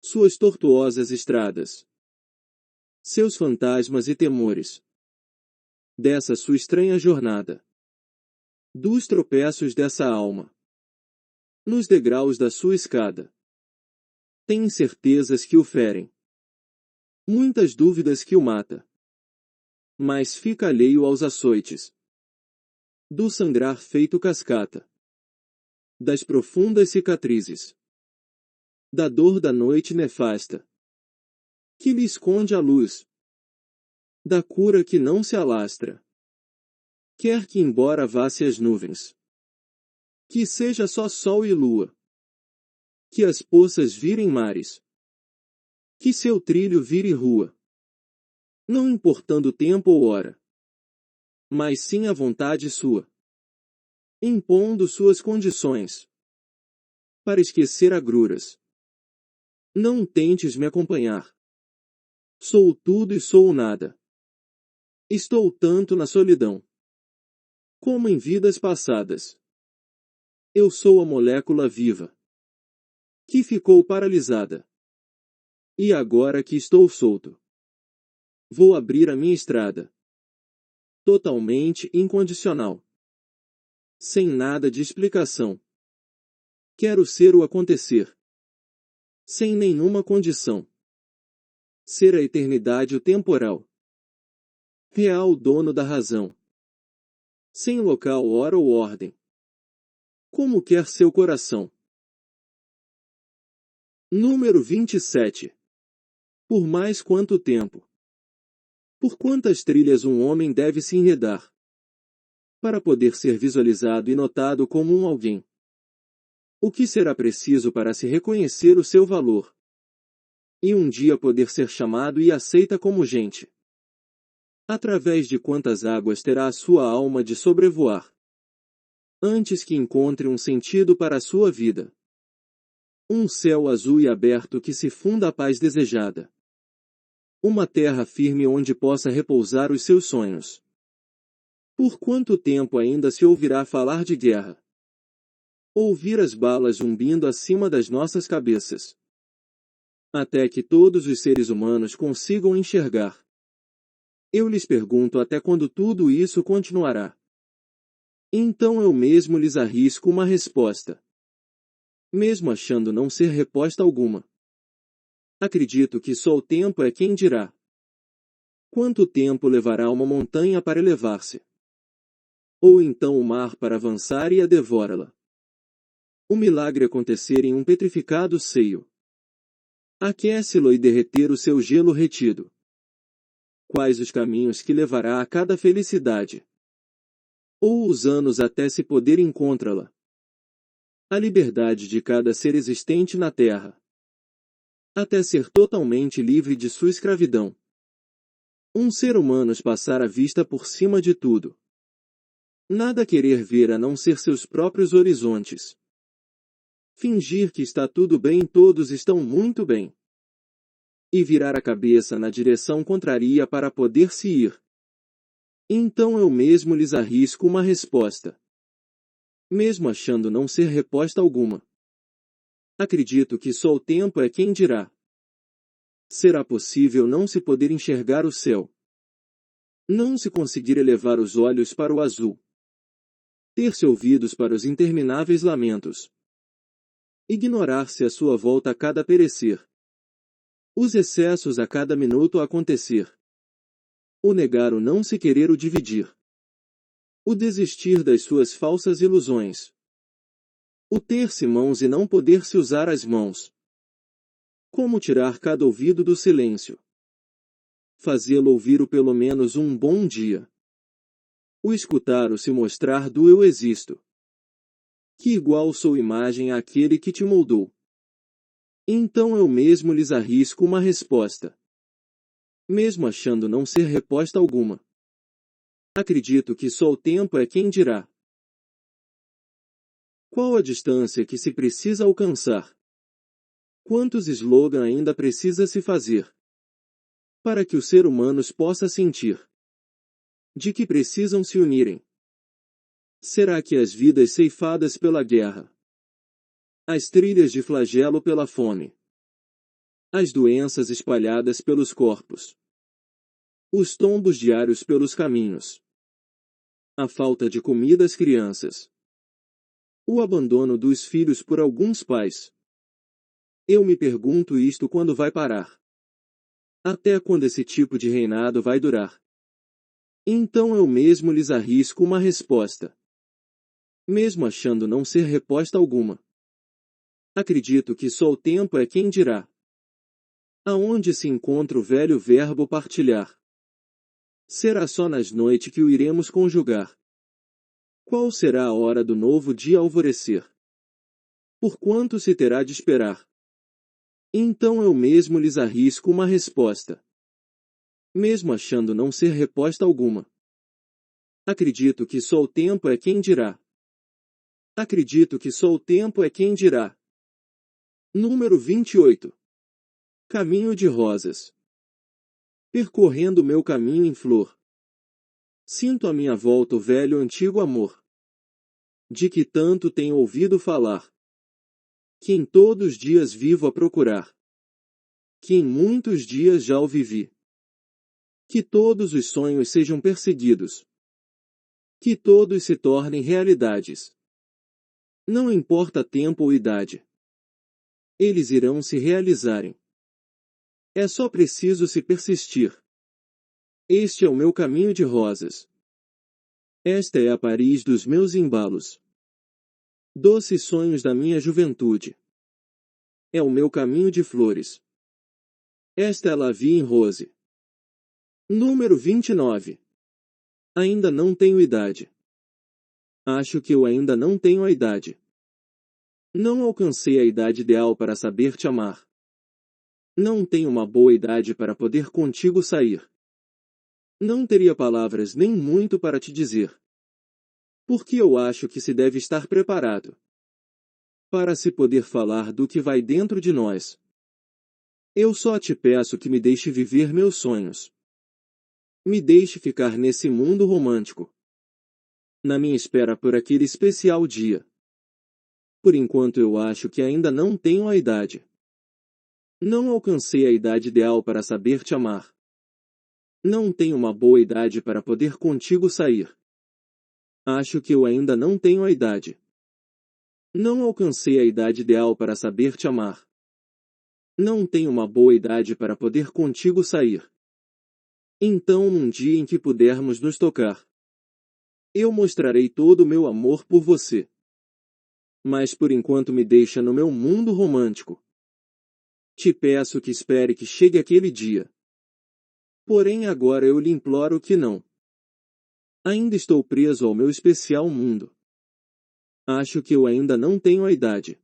A: Suas tortuosas estradas. Seus fantasmas e temores. Dessa sua estranha jornada. Dos tropeços dessa alma. Nos degraus da sua escada. Tem incertezas que o ferem. Muitas dúvidas que o mata. Mas fica alheio aos açoites. Do sangrar feito cascata. Das profundas cicatrizes. Da dor da noite nefasta. Que lhe esconde a luz. Da cura que não se alastra. Quer que embora vá-se as nuvens. Que seja só sol e lua. Que as poças virem mares. Que seu trilho vire rua. Não importando tempo ou hora. Mas sim a vontade sua. Impondo suas condições. Para esquecer agruras. Não tentes me acompanhar. Sou tudo e sou nada. Estou tanto na solidão. Como em vidas passadas. Eu sou a molécula viva. Que ficou paralisada. E agora que estou solto. Vou abrir a minha estrada. Totalmente incondicional. Sem nada de explicação. Quero ser o acontecer. Sem nenhuma condição. Ser a eternidade o temporal. Real dono da razão. Sem local, hora ou ordem. Como quer seu coração. Número 27. Por mais quanto tempo? Por quantas trilhas um homem deve se enredar? Para poder ser visualizado e notado como um alguém. O que será preciso para se reconhecer o seu valor? E um dia poder ser chamado e aceita como gente? Através de quantas águas terá a sua alma de sobrevoar? Antes que encontre um sentido para a sua vida. Um céu azul e aberto que se funda a paz desejada. Uma terra firme onde possa repousar os seus sonhos. Por quanto tempo ainda se ouvirá falar de guerra? Ouvir as balas zumbindo acima das nossas cabeças. Até que todos os seres humanos consigam enxergar. Eu lhes pergunto até quando tudo isso continuará. Então eu mesmo lhes arrisco uma resposta. Mesmo achando não ser resposta alguma. Acredito que só o tempo é quem dirá. Quanto tempo levará uma montanha para elevar-se? Ou então o mar para avançar e a devora-la? O milagre acontecer em um petrificado seio. Aquece-lo e derreter o seu gelo retido. Quais os caminhos que levará a cada felicidade? Ou os anos até se poder encontrá-la? A liberdade de cada ser existente na Terra. Até ser totalmente livre de sua escravidão. Um ser humano passar a vista por cima de tudo. Nada querer ver a não ser seus próprios horizontes. Fingir que está tudo bem, todos estão muito bem. E virar a cabeça na direção contrária para poder se ir. Então eu mesmo lhes arrisco uma resposta. Mesmo achando não ser resposta alguma. Acredito que só o tempo é quem dirá. Será possível não se poder enxergar o céu? Não se conseguir elevar os olhos para o azul? Ter-se ouvidos para os intermináveis lamentos? Ignorar-se a sua volta a cada perecer? Os excessos a cada minuto a acontecer? O negar o não se querer o dividir? O desistir das suas falsas ilusões? O ter-se mãos e não poder-se usar as mãos? Como tirar cada ouvido do silêncio? Fazê-lo ouvir o pelo menos um bom dia? O escutar o se mostrar do eu existo? Que igual sou imagem àquele que te moldou? Então eu mesmo lhes arrisco uma resposta. Mesmo achando não ser resposta alguma. Acredito que só o tempo é quem dirá. Qual a distância que se precisa alcançar? Quantos slogans ainda precisa se fazer? Para que os seres humanos possam sentir. De que precisam se unirem? Será que as vidas ceifadas pela guerra? As trilhas de flagelo pela fome? As doenças espalhadas pelos corpos? Os tombos diários pelos caminhos? A falta de comida às crianças? O abandono dos filhos por alguns pais? Eu me pergunto isto quando vai parar. Até quando esse tipo de reinado vai durar? Então eu mesmo lhes arrisco uma resposta. Mesmo achando não ser resposta alguma. Acredito que só o tempo é quem dirá. Aonde se encontra o velho verbo partilhar? Será só nas noites que o iremos conjugar. Qual será a hora do novo dia alvorecer? Por quanto se terá de esperar? Então eu mesmo lhes arrisco uma resposta. Mesmo achando não ser resposta alguma. Acredito que só o tempo é quem dirá. Acredito que só o tempo é quem dirá. Número 28. Caminho de rosas. Percorrendo meu caminho em flor. Sinto à minha volta o velho antigo amor. De que tanto tenho ouvido falar. Que em todos os dias vivo a procurar. Que em muitos dias já o vivi. Que todos os sonhos sejam perseguidos. Que todos se tornem realidades. Não importa tempo ou idade. Eles irão se realizarem. É só preciso se persistir. Este é o meu caminho de rosas. Esta é a Paris dos meus embalos. Doces sonhos da minha juventude. É o meu caminho de flores. Esta é la vie en rose. Número 29. Ainda não tenho idade. Acho que eu ainda não tenho a idade. Não alcancei a idade ideal para saber te amar. Não tenho uma boa idade para poder contigo sair. Não teria palavras nem muito para te dizer. Porque eu acho que se deve estar preparado. Para se poder falar do que vai dentro de nós. Eu só te peço que me deixe viver meus sonhos. Me deixe ficar nesse mundo romântico. Na minha espera por aquele especial dia. Por enquanto eu acho que ainda não tenho a idade. Não alcancei a idade ideal para saber te amar. Não tenho uma boa idade para poder contigo sair. Acho que eu ainda não tenho a idade. Não alcancei a idade ideal para saber te amar. Não tenho uma boa idade para poder contigo sair. Então num dia em que pudermos nos tocar, eu mostrarei todo o meu amor por você. Mas por enquanto me deixa no meu mundo romântico. Te peço que espere que chegue aquele dia. Porém agora eu lhe imploro que não. Ainda estou preso ao meu especial mundo. Acho que eu ainda não tenho a idade.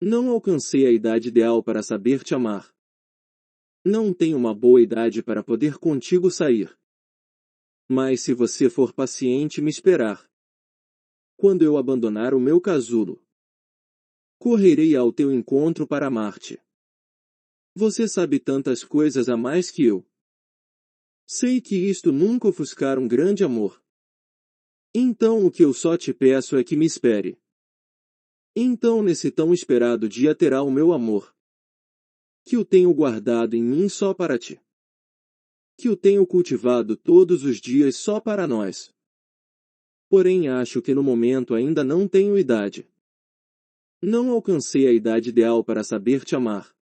A: Não alcancei a idade ideal para saber te amar. Não tenho uma boa idade para poder contigo sair. Mas se você for paciente e me esperar. Quando eu abandonar o meu casulo, Correrei ao teu encontro para amar-te. Você sabe tantas coisas a mais que eu. Sei que isto nunca ofuscar um grande amor. Então o que eu só te peço é que me espere. Então nesse tão esperado dia terá o meu amor. Que o tenho guardado em mim só para ti. Que o tenho cultivado todos os dias só para nós. Porém acho que no momento ainda não tenho idade. Não alcancei a idade ideal para saber te amar.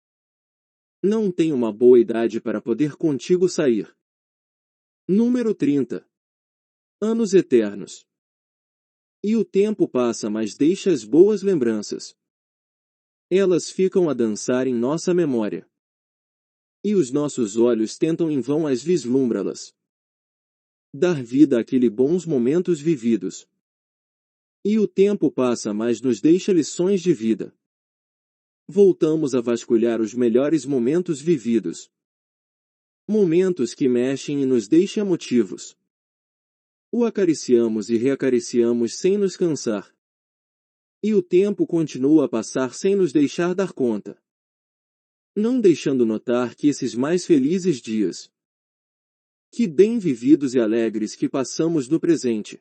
A: Não tenho uma boa idade para poder contigo sair. Número 30. Anos eternos. E o tempo passa, mas deixa as boas lembranças. Elas ficam a dançar em nossa memória. E os nossos olhos tentam em vão as vislumbrá-las. Dar vida àqueles bons momentos vividos. E o tempo passa, mas nos deixa lições de vida. Voltamos a vasculhar os melhores momentos vividos. Momentos que mexem e nos deixam emotivos. O acariciamos e reacariciamos sem nos cansar. E o tempo continua a passar sem nos deixar dar conta. Não deixando notar que esses mais felizes dias, que bem vividos e alegres que passamos no presente,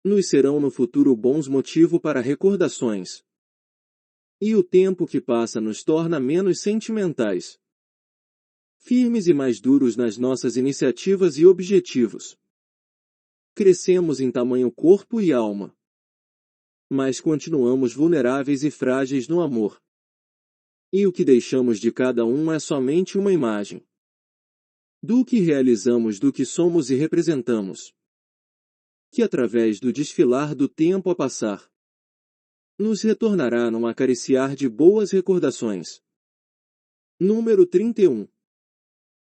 A: nos serão no futuro bons motivos para recordações. E o tempo que passa nos torna menos sentimentais, firmes e mais duros nas nossas iniciativas e objetivos. Crescemos em tamanho corpo e alma, mas continuamos vulneráveis e frágeis no amor. E o que deixamos de cada um é somente uma imagem do que realizamos, do que somos e representamos, que através do desfilar do tempo a passar, nos retornará num acariciar de boas recordações. Número 31.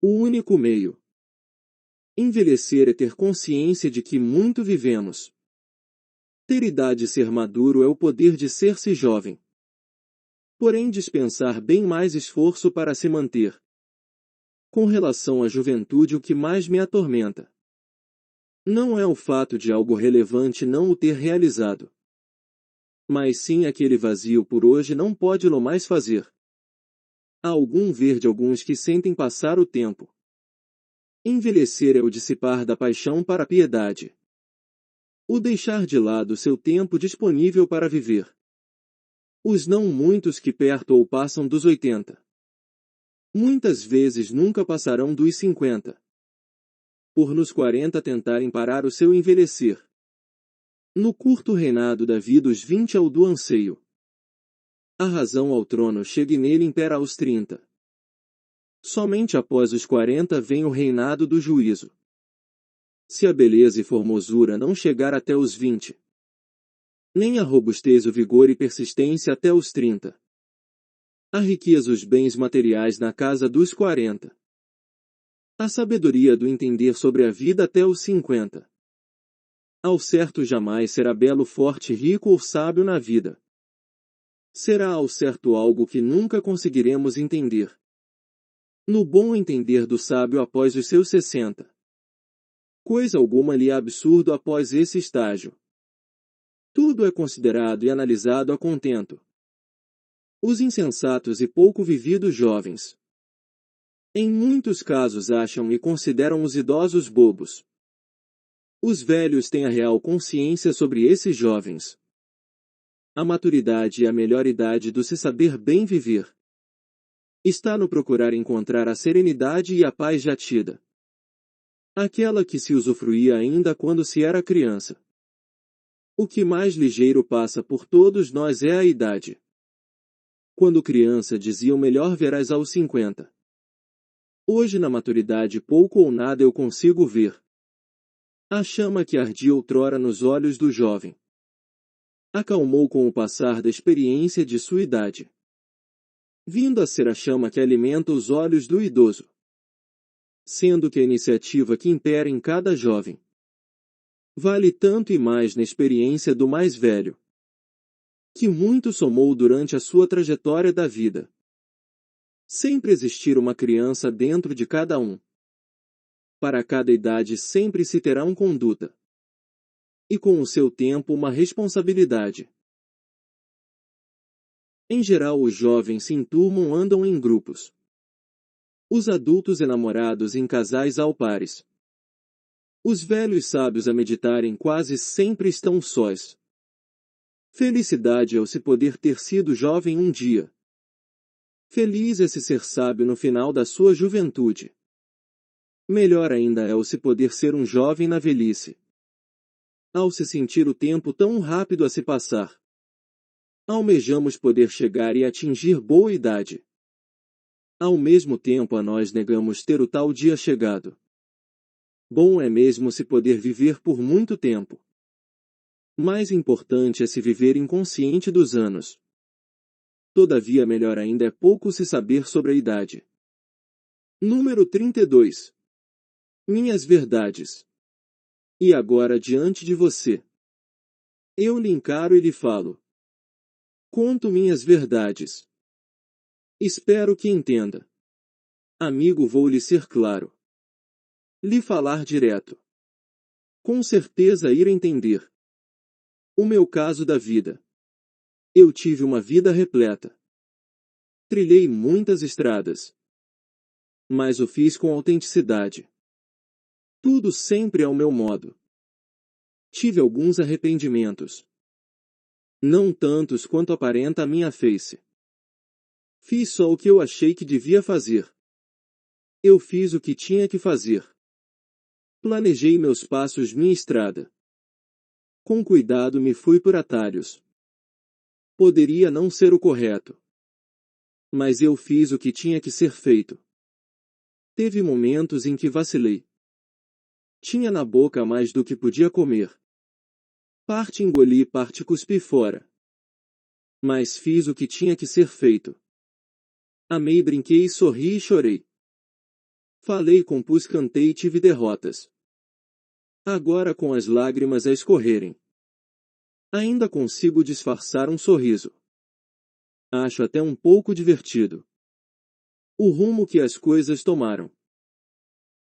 A: O único meio. Envelhecer é ter consciência de que muito vivemos. Ter idade e ser maduro é o poder de ser-se jovem. Porém dispensar bem mais esforço para se manter. Com relação à juventude, o que mais me atormenta não é o fato de algo relevante não o ter realizado, mas sim aquele vazio por hoje não pode-lo mais fazer. Há algum ver de alguns que sentem passar o tempo. Envelhecer é o dissipar da paixão para a piedade. O deixar de lado seu tempo disponível para viver. Os não muitos que perto ou passam dos 80. Muitas vezes nunca passarão dos 50. Por nos 40 tentarem parar o seu envelhecer. No curto reinado da vida dos 20 ao do anseio. A razão ao trono chega e nele impera aos 30. Somente após os 40 vem o reinado do juízo. Se a beleza e formosura não chegar até os 20, nem a robustez, o vigor e persistência até os 30. A riqueza, os bens materiais na casa dos 40. A sabedoria do entender sobre a vida até os 50. Ao certo jamais será belo, forte, rico ou sábio na vida. Será ao certo algo que nunca conseguiremos entender. No bom entender do sábio após os seus 60. Coisa alguma lhe é absurdo após esse estágio. Tudo é considerado e analisado a contento. Os insensatos e pouco vividos jovens, em muitos casos, acham e consideram os idosos bobos. Os velhos têm a real consciência sobre esses jovens. A maturidade é a melhor idade do se saber bem viver. Está no procurar encontrar a serenidade e a paz já tida. Aquela que se usufruía ainda quando se era criança. O que mais ligeiro passa por todos nós é a idade. Quando criança diziam melhor verás aos 50. Hoje na maturidade pouco ou nada eu consigo ver. A chama que ardia outrora nos olhos do jovem acalmou com o passar da experiência de sua idade, vindo a ser a chama que alimenta os olhos do idoso, sendo que a iniciativa que impera em cada jovem vale tanto e mais na experiência do mais velho, que muito somou durante a sua trajetória da vida. Sempre existir uma criança dentro de cada um. Para cada idade sempre se terá um conduta. E com o seu tempo uma responsabilidade. Em geral, os jovens se enturmam, andam em grupos. Os adultos enamorados em casais ao pares. Os velhos sábios a meditarem quase sempre estão sós. Felicidade é o se poder ter sido jovem um dia. Feliz é se ser sábio no final da sua juventude. Melhor ainda é o se poder ser um jovem na velhice. Ao se sentir o tempo tão rápido a se passar, almejamos poder chegar e atingir boa idade. Ao mesmo tempo a nós negamos ter o tal dia chegado. Bom é mesmo se poder viver por muito tempo. Mais importante é se viver inconsciente dos anos. Todavia melhor ainda é pouco se saber sobre a idade. Número 32. Minhas verdades. E agora diante de você. Eu lhe encaro e lhe falo. Conto minhas verdades. Espero que entenda. Amigo, vou lhe ser claro. Lhe falar direto. Com certeza ir entender. O meu caso da vida. Eu tive uma vida repleta. Trilhei muitas estradas. Mas o fiz com autenticidade. Tudo sempre ao meu modo. Tive alguns arrependimentos. Não tantos quanto aparenta a minha face. Fiz só o que eu achei que devia fazer. Eu fiz o que tinha que fazer. Planejei meus passos, minha estrada. Com cuidado me fui por atalhos. Poderia não ser o correto. Mas eu fiz o que tinha que ser feito. Teve momentos em que vacilei. Tinha na boca mais do que podia comer. Parte engoli, parte cuspi fora. Mas fiz o que tinha que ser feito. Amei, brinquei, sorri e chorei. Falei, compus, cantei e tive derrotas. Agora com as lágrimas a escorrerem. Ainda consigo disfarçar um sorriso. Acho até um pouco divertido. O rumo que as coisas tomaram.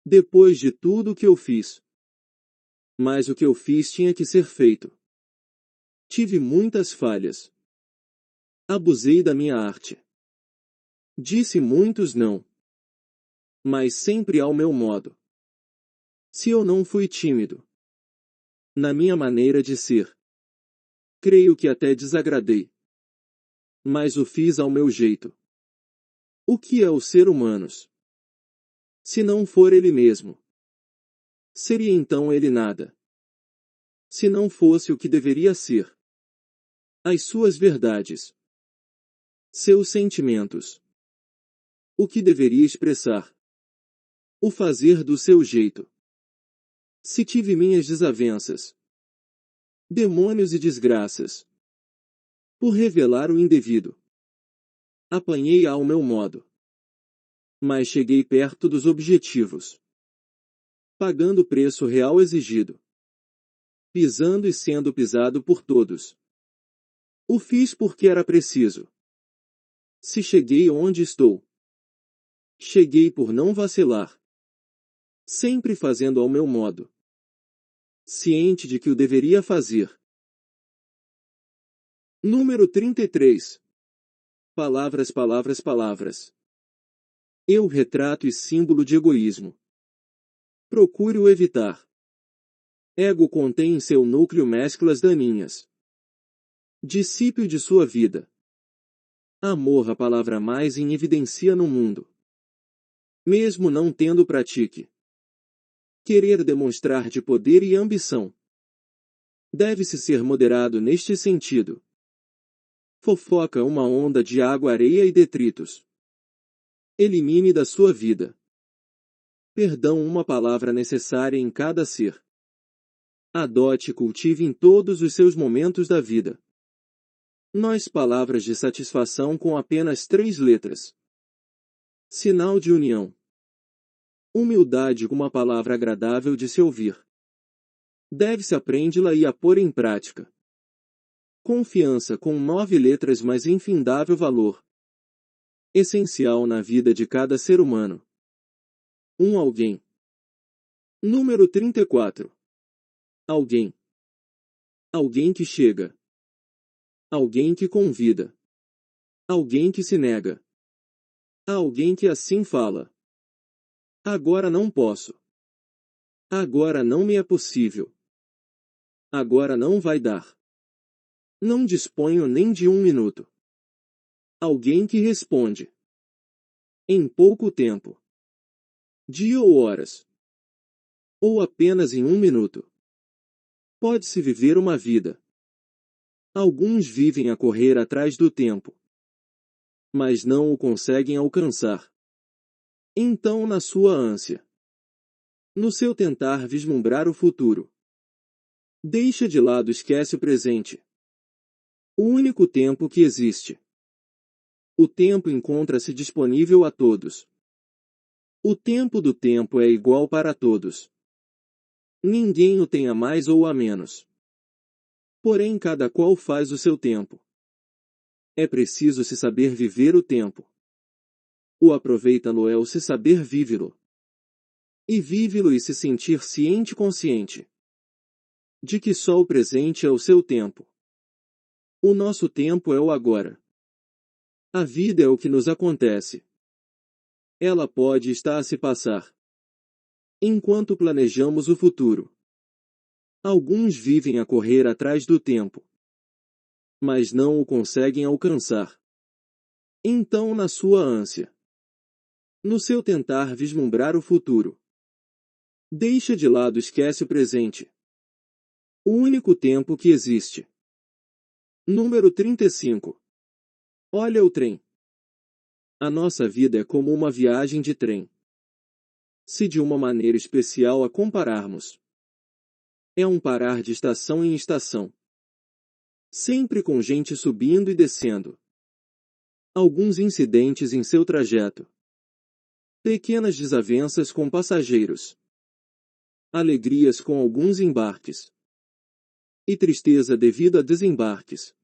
A: Depois de tudo o que eu fiz. Mas o que eu fiz tinha que ser feito. Tive muitas falhas. Abusei da minha arte. Disse muitos não. Mas sempre ao meu modo. Se eu não fui tímido. Na minha maneira de ser. Creio que até desagradei. Mas o fiz ao meu jeito. O que é o ser humano? Se não for ele mesmo. Seria então ele nada. Se não fosse o que deveria ser. As suas verdades. Seus sentimentos. O que deveria expressar. O fazer do seu jeito. Se tive minhas desavenças. Demônios e desgraças. Por revelar o indevido. Apanhei ao meu modo. Mas cheguei perto dos objetivos. Pagando o preço real exigido. Pisando e sendo pisado por todos. O fiz porque era preciso. Se cheguei onde estou. Cheguei por não vacilar. Sempre fazendo ao meu modo. Ciente de que o deveria fazer. Número 33. Palavras, palavras, palavras. Eu, retrato e símbolo de egoísmo. Procure-o evitar. Ego contém em seu núcleo mesclas daninhas. Dissípio de sua vida. Amor, a palavra mais em evidência no mundo. Mesmo não tendo, pratique. Querer demonstrar de poder e ambição. Deve-se ser moderado neste sentido. Fofoca, uma onda de água, areia e detritos. Elimine da sua vida. Perdão, uma palavra necessária em cada ser. Adote e cultive em todos os seus momentos da vida. Nós, palavras de satisfação com apenas 3 letras. Sinal de união. Humildade, uma palavra agradável de se ouvir. Deve-se aprendê-la e a pôr em prática. Confiança, com 9 letras, mas infindável valor. Essencial na vida de cada ser humano. Alguém. Número 34. Alguém. Alguém que chega. Alguém que convida. Alguém que se nega. Há alguém que assim fala. Agora não posso. Agora não me é possível. Agora não vai dar. Não disponho nem de um minuto. Alguém que responde. Em pouco tempo. Dia ou horas. Ou apenas em um minuto. Pode-se viver uma vida. Alguns vivem a correr atrás do tempo. Mas não o conseguem alcançar. Então, na sua ânsia. No seu tentar vislumbrar o futuro. Deixa de lado, esquece o presente. O único tempo que existe. O tempo encontra-se disponível a todos. O tempo do tempo é igual para todos. Ninguém o tem a mais ou a menos. Porém, cada qual faz o seu tempo. É preciso se saber viver o tempo. O aproveita-lo é o se saber vívelo. E vívelo e se sentir ciente e consciente. De que só o presente é o seu tempo. O nosso tempo é o agora. A vida é o que nos acontece. Ela pode estar a se passar. Enquanto planejamos o futuro. Alguns vivem a correr atrás do tempo. Mas não o conseguem alcançar. Então, na sua ânsia. No seu tentar vislumbrar o futuro. Deixa de lado, esquece o presente. O único tempo que existe. Número 35. Olha o trem. A nossa vida é como uma viagem de trem. Se de uma maneira especial a compararmos. É um parar de estação em estação. Sempre com gente subindo e descendo. Alguns incidentes em seu trajeto. Pequenas desavenças com passageiros. Alegrias com alguns embarques. E tristeza devido a desembarques.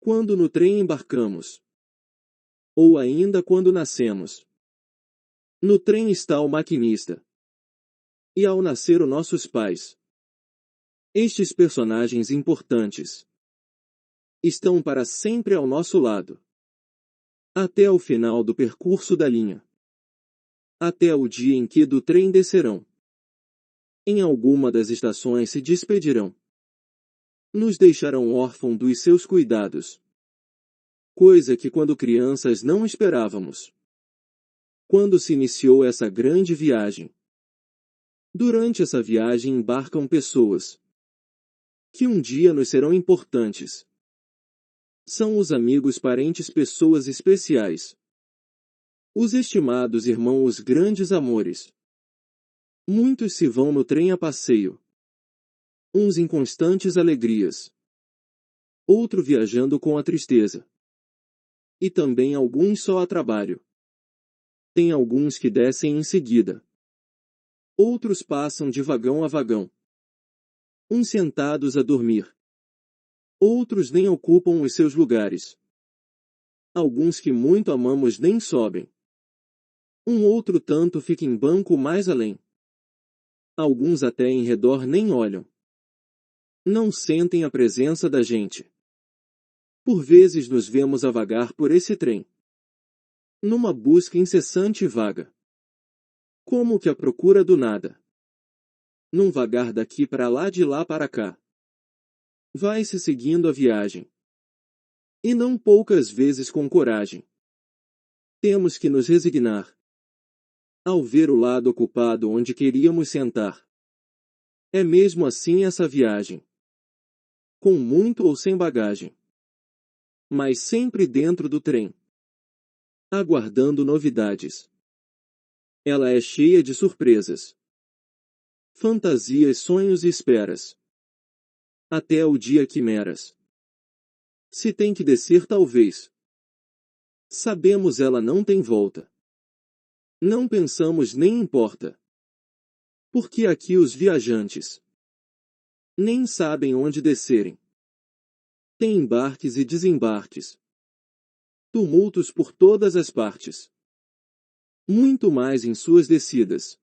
A: Quando no trem embarcamos. Ou ainda quando nascemos. No trem está o maquinista. E ao nascer os nossos pais. Estes personagens importantes. Estão para sempre ao nosso lado. Até o final do percurso da linha. Até o dia em que do trem descerão. Em alguma das estações se despedirão. Nos deixarão órfãos dos seus cuidados. Coisa que quando crianças não esperávamos. Quando se iniciou essa grande viagem. Durante essa viagem embarcam pessoas. Que um dia nos serão importantes. São os amigos, parentes, pessoas especiais. Os estimados irmãos, os grandes amores. Muitos se vão no trem a passeio. Uns em constantes alegrias. Outro viajando com a tristeza. E também alguns só a trabalho. Tem alguns que descem em seguida. Outros passam de vagão a vagão. Uns sentados a dormir. Outros nem ocupam os seus lugares. Alguns que muito amamos nem sobem. Um outro tanto fica em banco mais além. Alguns até em redor nem olham. Não sentem a presença da gente. Por vezes nos vemos a vagar por esse trem. Numa busca incessante e vaga. Como que à procura do nada. Num vagar daqui para lá, de lá para cá. Vai-se seguindo a viagem. E não poucas vezes com coragem. Temos que nos resignar. Ao ver o lado ocupado onde queríamos sentar. É mesmo assim essa viagem. Com muito ou sem bagagem. Mas sempre dentro do trem. Aguardando novidades. Ela é cheia de surpresas. Fantasias, sonhos e esperas. Até o dia quimeras. Se tem que descer, talvez. Sabemos ela não tem volta. Não pensamos nem importa. Porque aqui os viajantes nem sabem onde descerem. Tem embarques e desembarques. Tumultos por todas as partes. Muito mais em suas descidas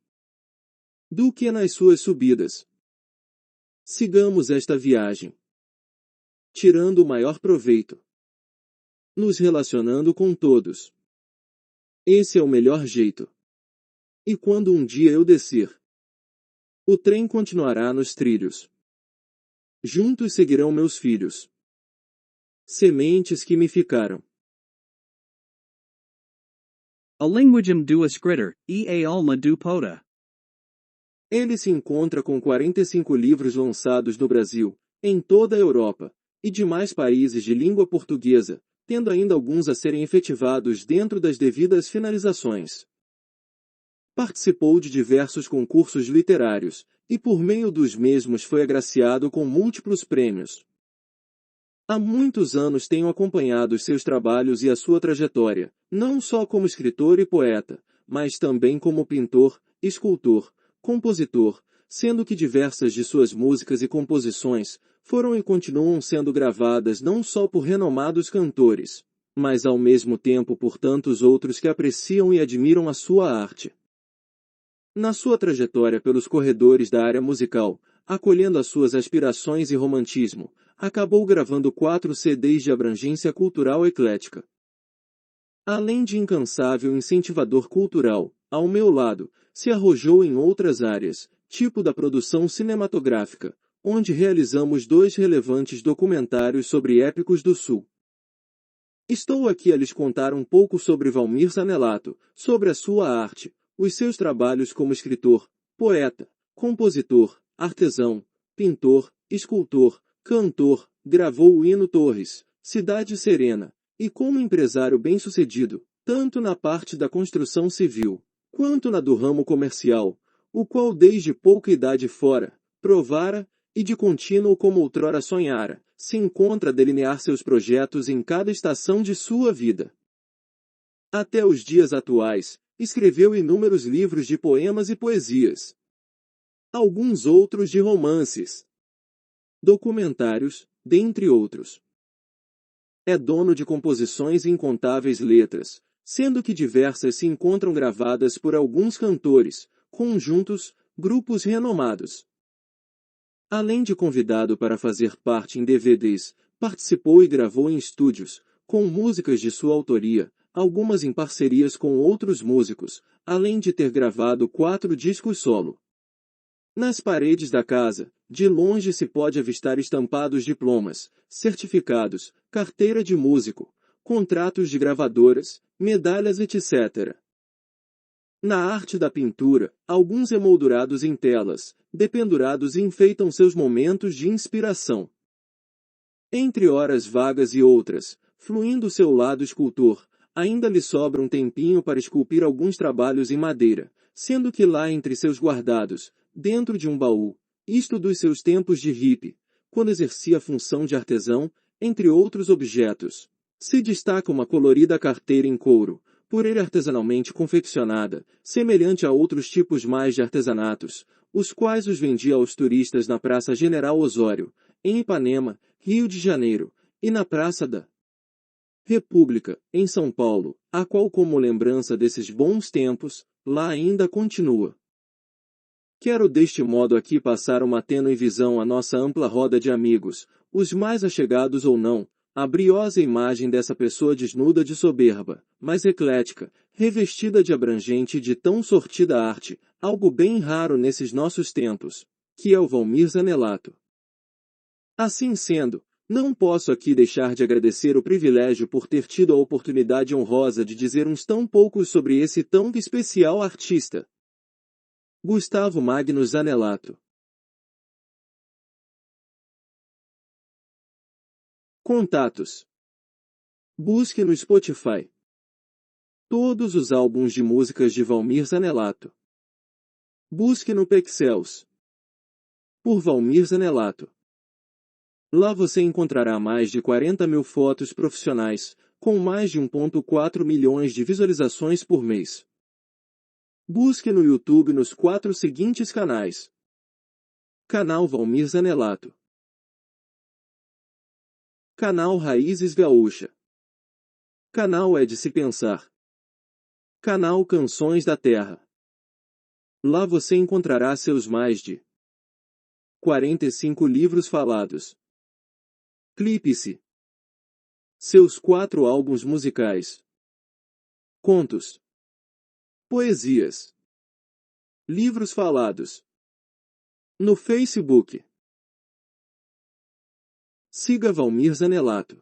A: do que nas suas subidas. Sigamos esta viagem, tirando o maior proveito. nos relacionando com todos. Esse é o melhor jeito. E quando um dia eu descer, o trem continuará nos trilhos. Juntos seguirão meus filhos. Sementes que me ficaram.
B: A linguagem do escritor, e a alma do poeta.
A: Ele se encontra com 45 livros lançados no Brasil, em toda a Europa, e demais países de língua portuguesa, tendo ainda alguns a serem efetivados dentro das devidas finalizações. Participou de diversos concursos literários, e por meio dos mesmos foi agraciado com múltiplos prêmios. Há muitos anos tenho acompanhado os seus trabalhos e a sua trajetória, não só como escritor e poeta, mas também como pintor, escultor, compositor, sendo que diversas de suas músicas e composições foram e continuam sendo gravadas não só por renomados cantores, mas ao mesmo tempo por tantos outros que apreciam e admiram a sua arte. Na sua trajetória pelos corredores da área musical, acolhendo as suas aspirações e romantismo, acabou gravando 4 CDs de abrangência cultural eclética. Além de incansável incentivador cultural, ao meu lado, se arrojou em outras áreas, tipo da produção cinematográfica, onde realizamos 2 relevantes documentários sobre épicos do Sul. Estou aqui a lhes contar um pouco sobre Valmir Zanellato, sobre a sua arte, os seus trabalhos como escritor, poeta, compositor, artesão, pintor, escultor, cantor, gravou o hino Torres, Cidade Serena, e como empresário bem-sucedido, tanto na parte da construção civil, quanto na do ramo comercial, o qual desde pouca idade fora, provara, e de contínuo como outrora sonhara, se encontra a delinear seus projetos em cada estação de sua vida. Até os dias atuais, escreveu inúmeros livros de poemas e poesias. Alguns outros de romances, documentários, dentre outros. É dono de composições e incontáveis letras, sendo que diversas se encontram gravadas por alguns cantores, conjuntos, grupos renomados. Além de convidado para fazer parte em DVDs, participou e gravou em estúdios, com músicas de sua autoria, algumas em parcerias com outros músicos, além de ter gravado 4 discos solo. Nas paredes da casa, de longe se pode avistar estampados diplomas, certificados, carteira de músico, contratos de gravadoras, medalhas etc. Na arte da pintura, alguns emoldurados em telas, dependurados enfeitam seus momentos de inspiração. Entre horas vagas e outras, fluindo seu lado escultor, ainda lhe sobra um tempinho para esculpir alguns trabalhos em madeira, sendo que lá entre seus guardados, dentro de um baú, isto dos seus tempos de hippie, quando exercia a função de artesão, entre outros objetos, se destaca uma colorida carteira em couro, por ele artesanalmente confeccionada, semelhante a outros tipos mais de artesanatos, os quais os vendia aos turistas na Praça General Osório, em Ipanema, Rio de Janeiro, e na Praça da República, em São Paulo, a qual como lembrança desses bons tempos, lá ainda continua. Quero deste modo aqui passar uma tênue visão à nossa ampla roda de amigos, os mais achegados ou não, a briosa imagem dessa pessoa desnuda de soberba, mas eclética, revestida de abrangente e de tão sortida arte, algo bem raro nesses nossos tempos, que é o Valmir Zanellato. Assim sendo, não posso aqui deixar de agradecer o privilégio por ter tido a oportunidade honrosa de dizer uns tão poucos sobre esse tão especial artista. Gustavo Magnus Zanellato. Contatos. Busque no Spotify todos os álbuns de músicas de Valmir Zanellato. Busque no Pexels por Valmir Zanellato. Lá você encontrará mais de 40.000 fotos profissionais, com mais de 1,4 milhões de visualizações por mês. Busque no YouTube nos 4 seguintes canais. Canal Valmir Zanellato. Canal Raízes Gaúcha. Canal É de Se Pensar. Canal Canções da Terra. Lá você encontrará seus mais de 45 livros falados. Clipe-se. Seus 4 álbuns musicais. Contos. Poesias. Livros falados. No Facebook. Siga Valmir Zanelato.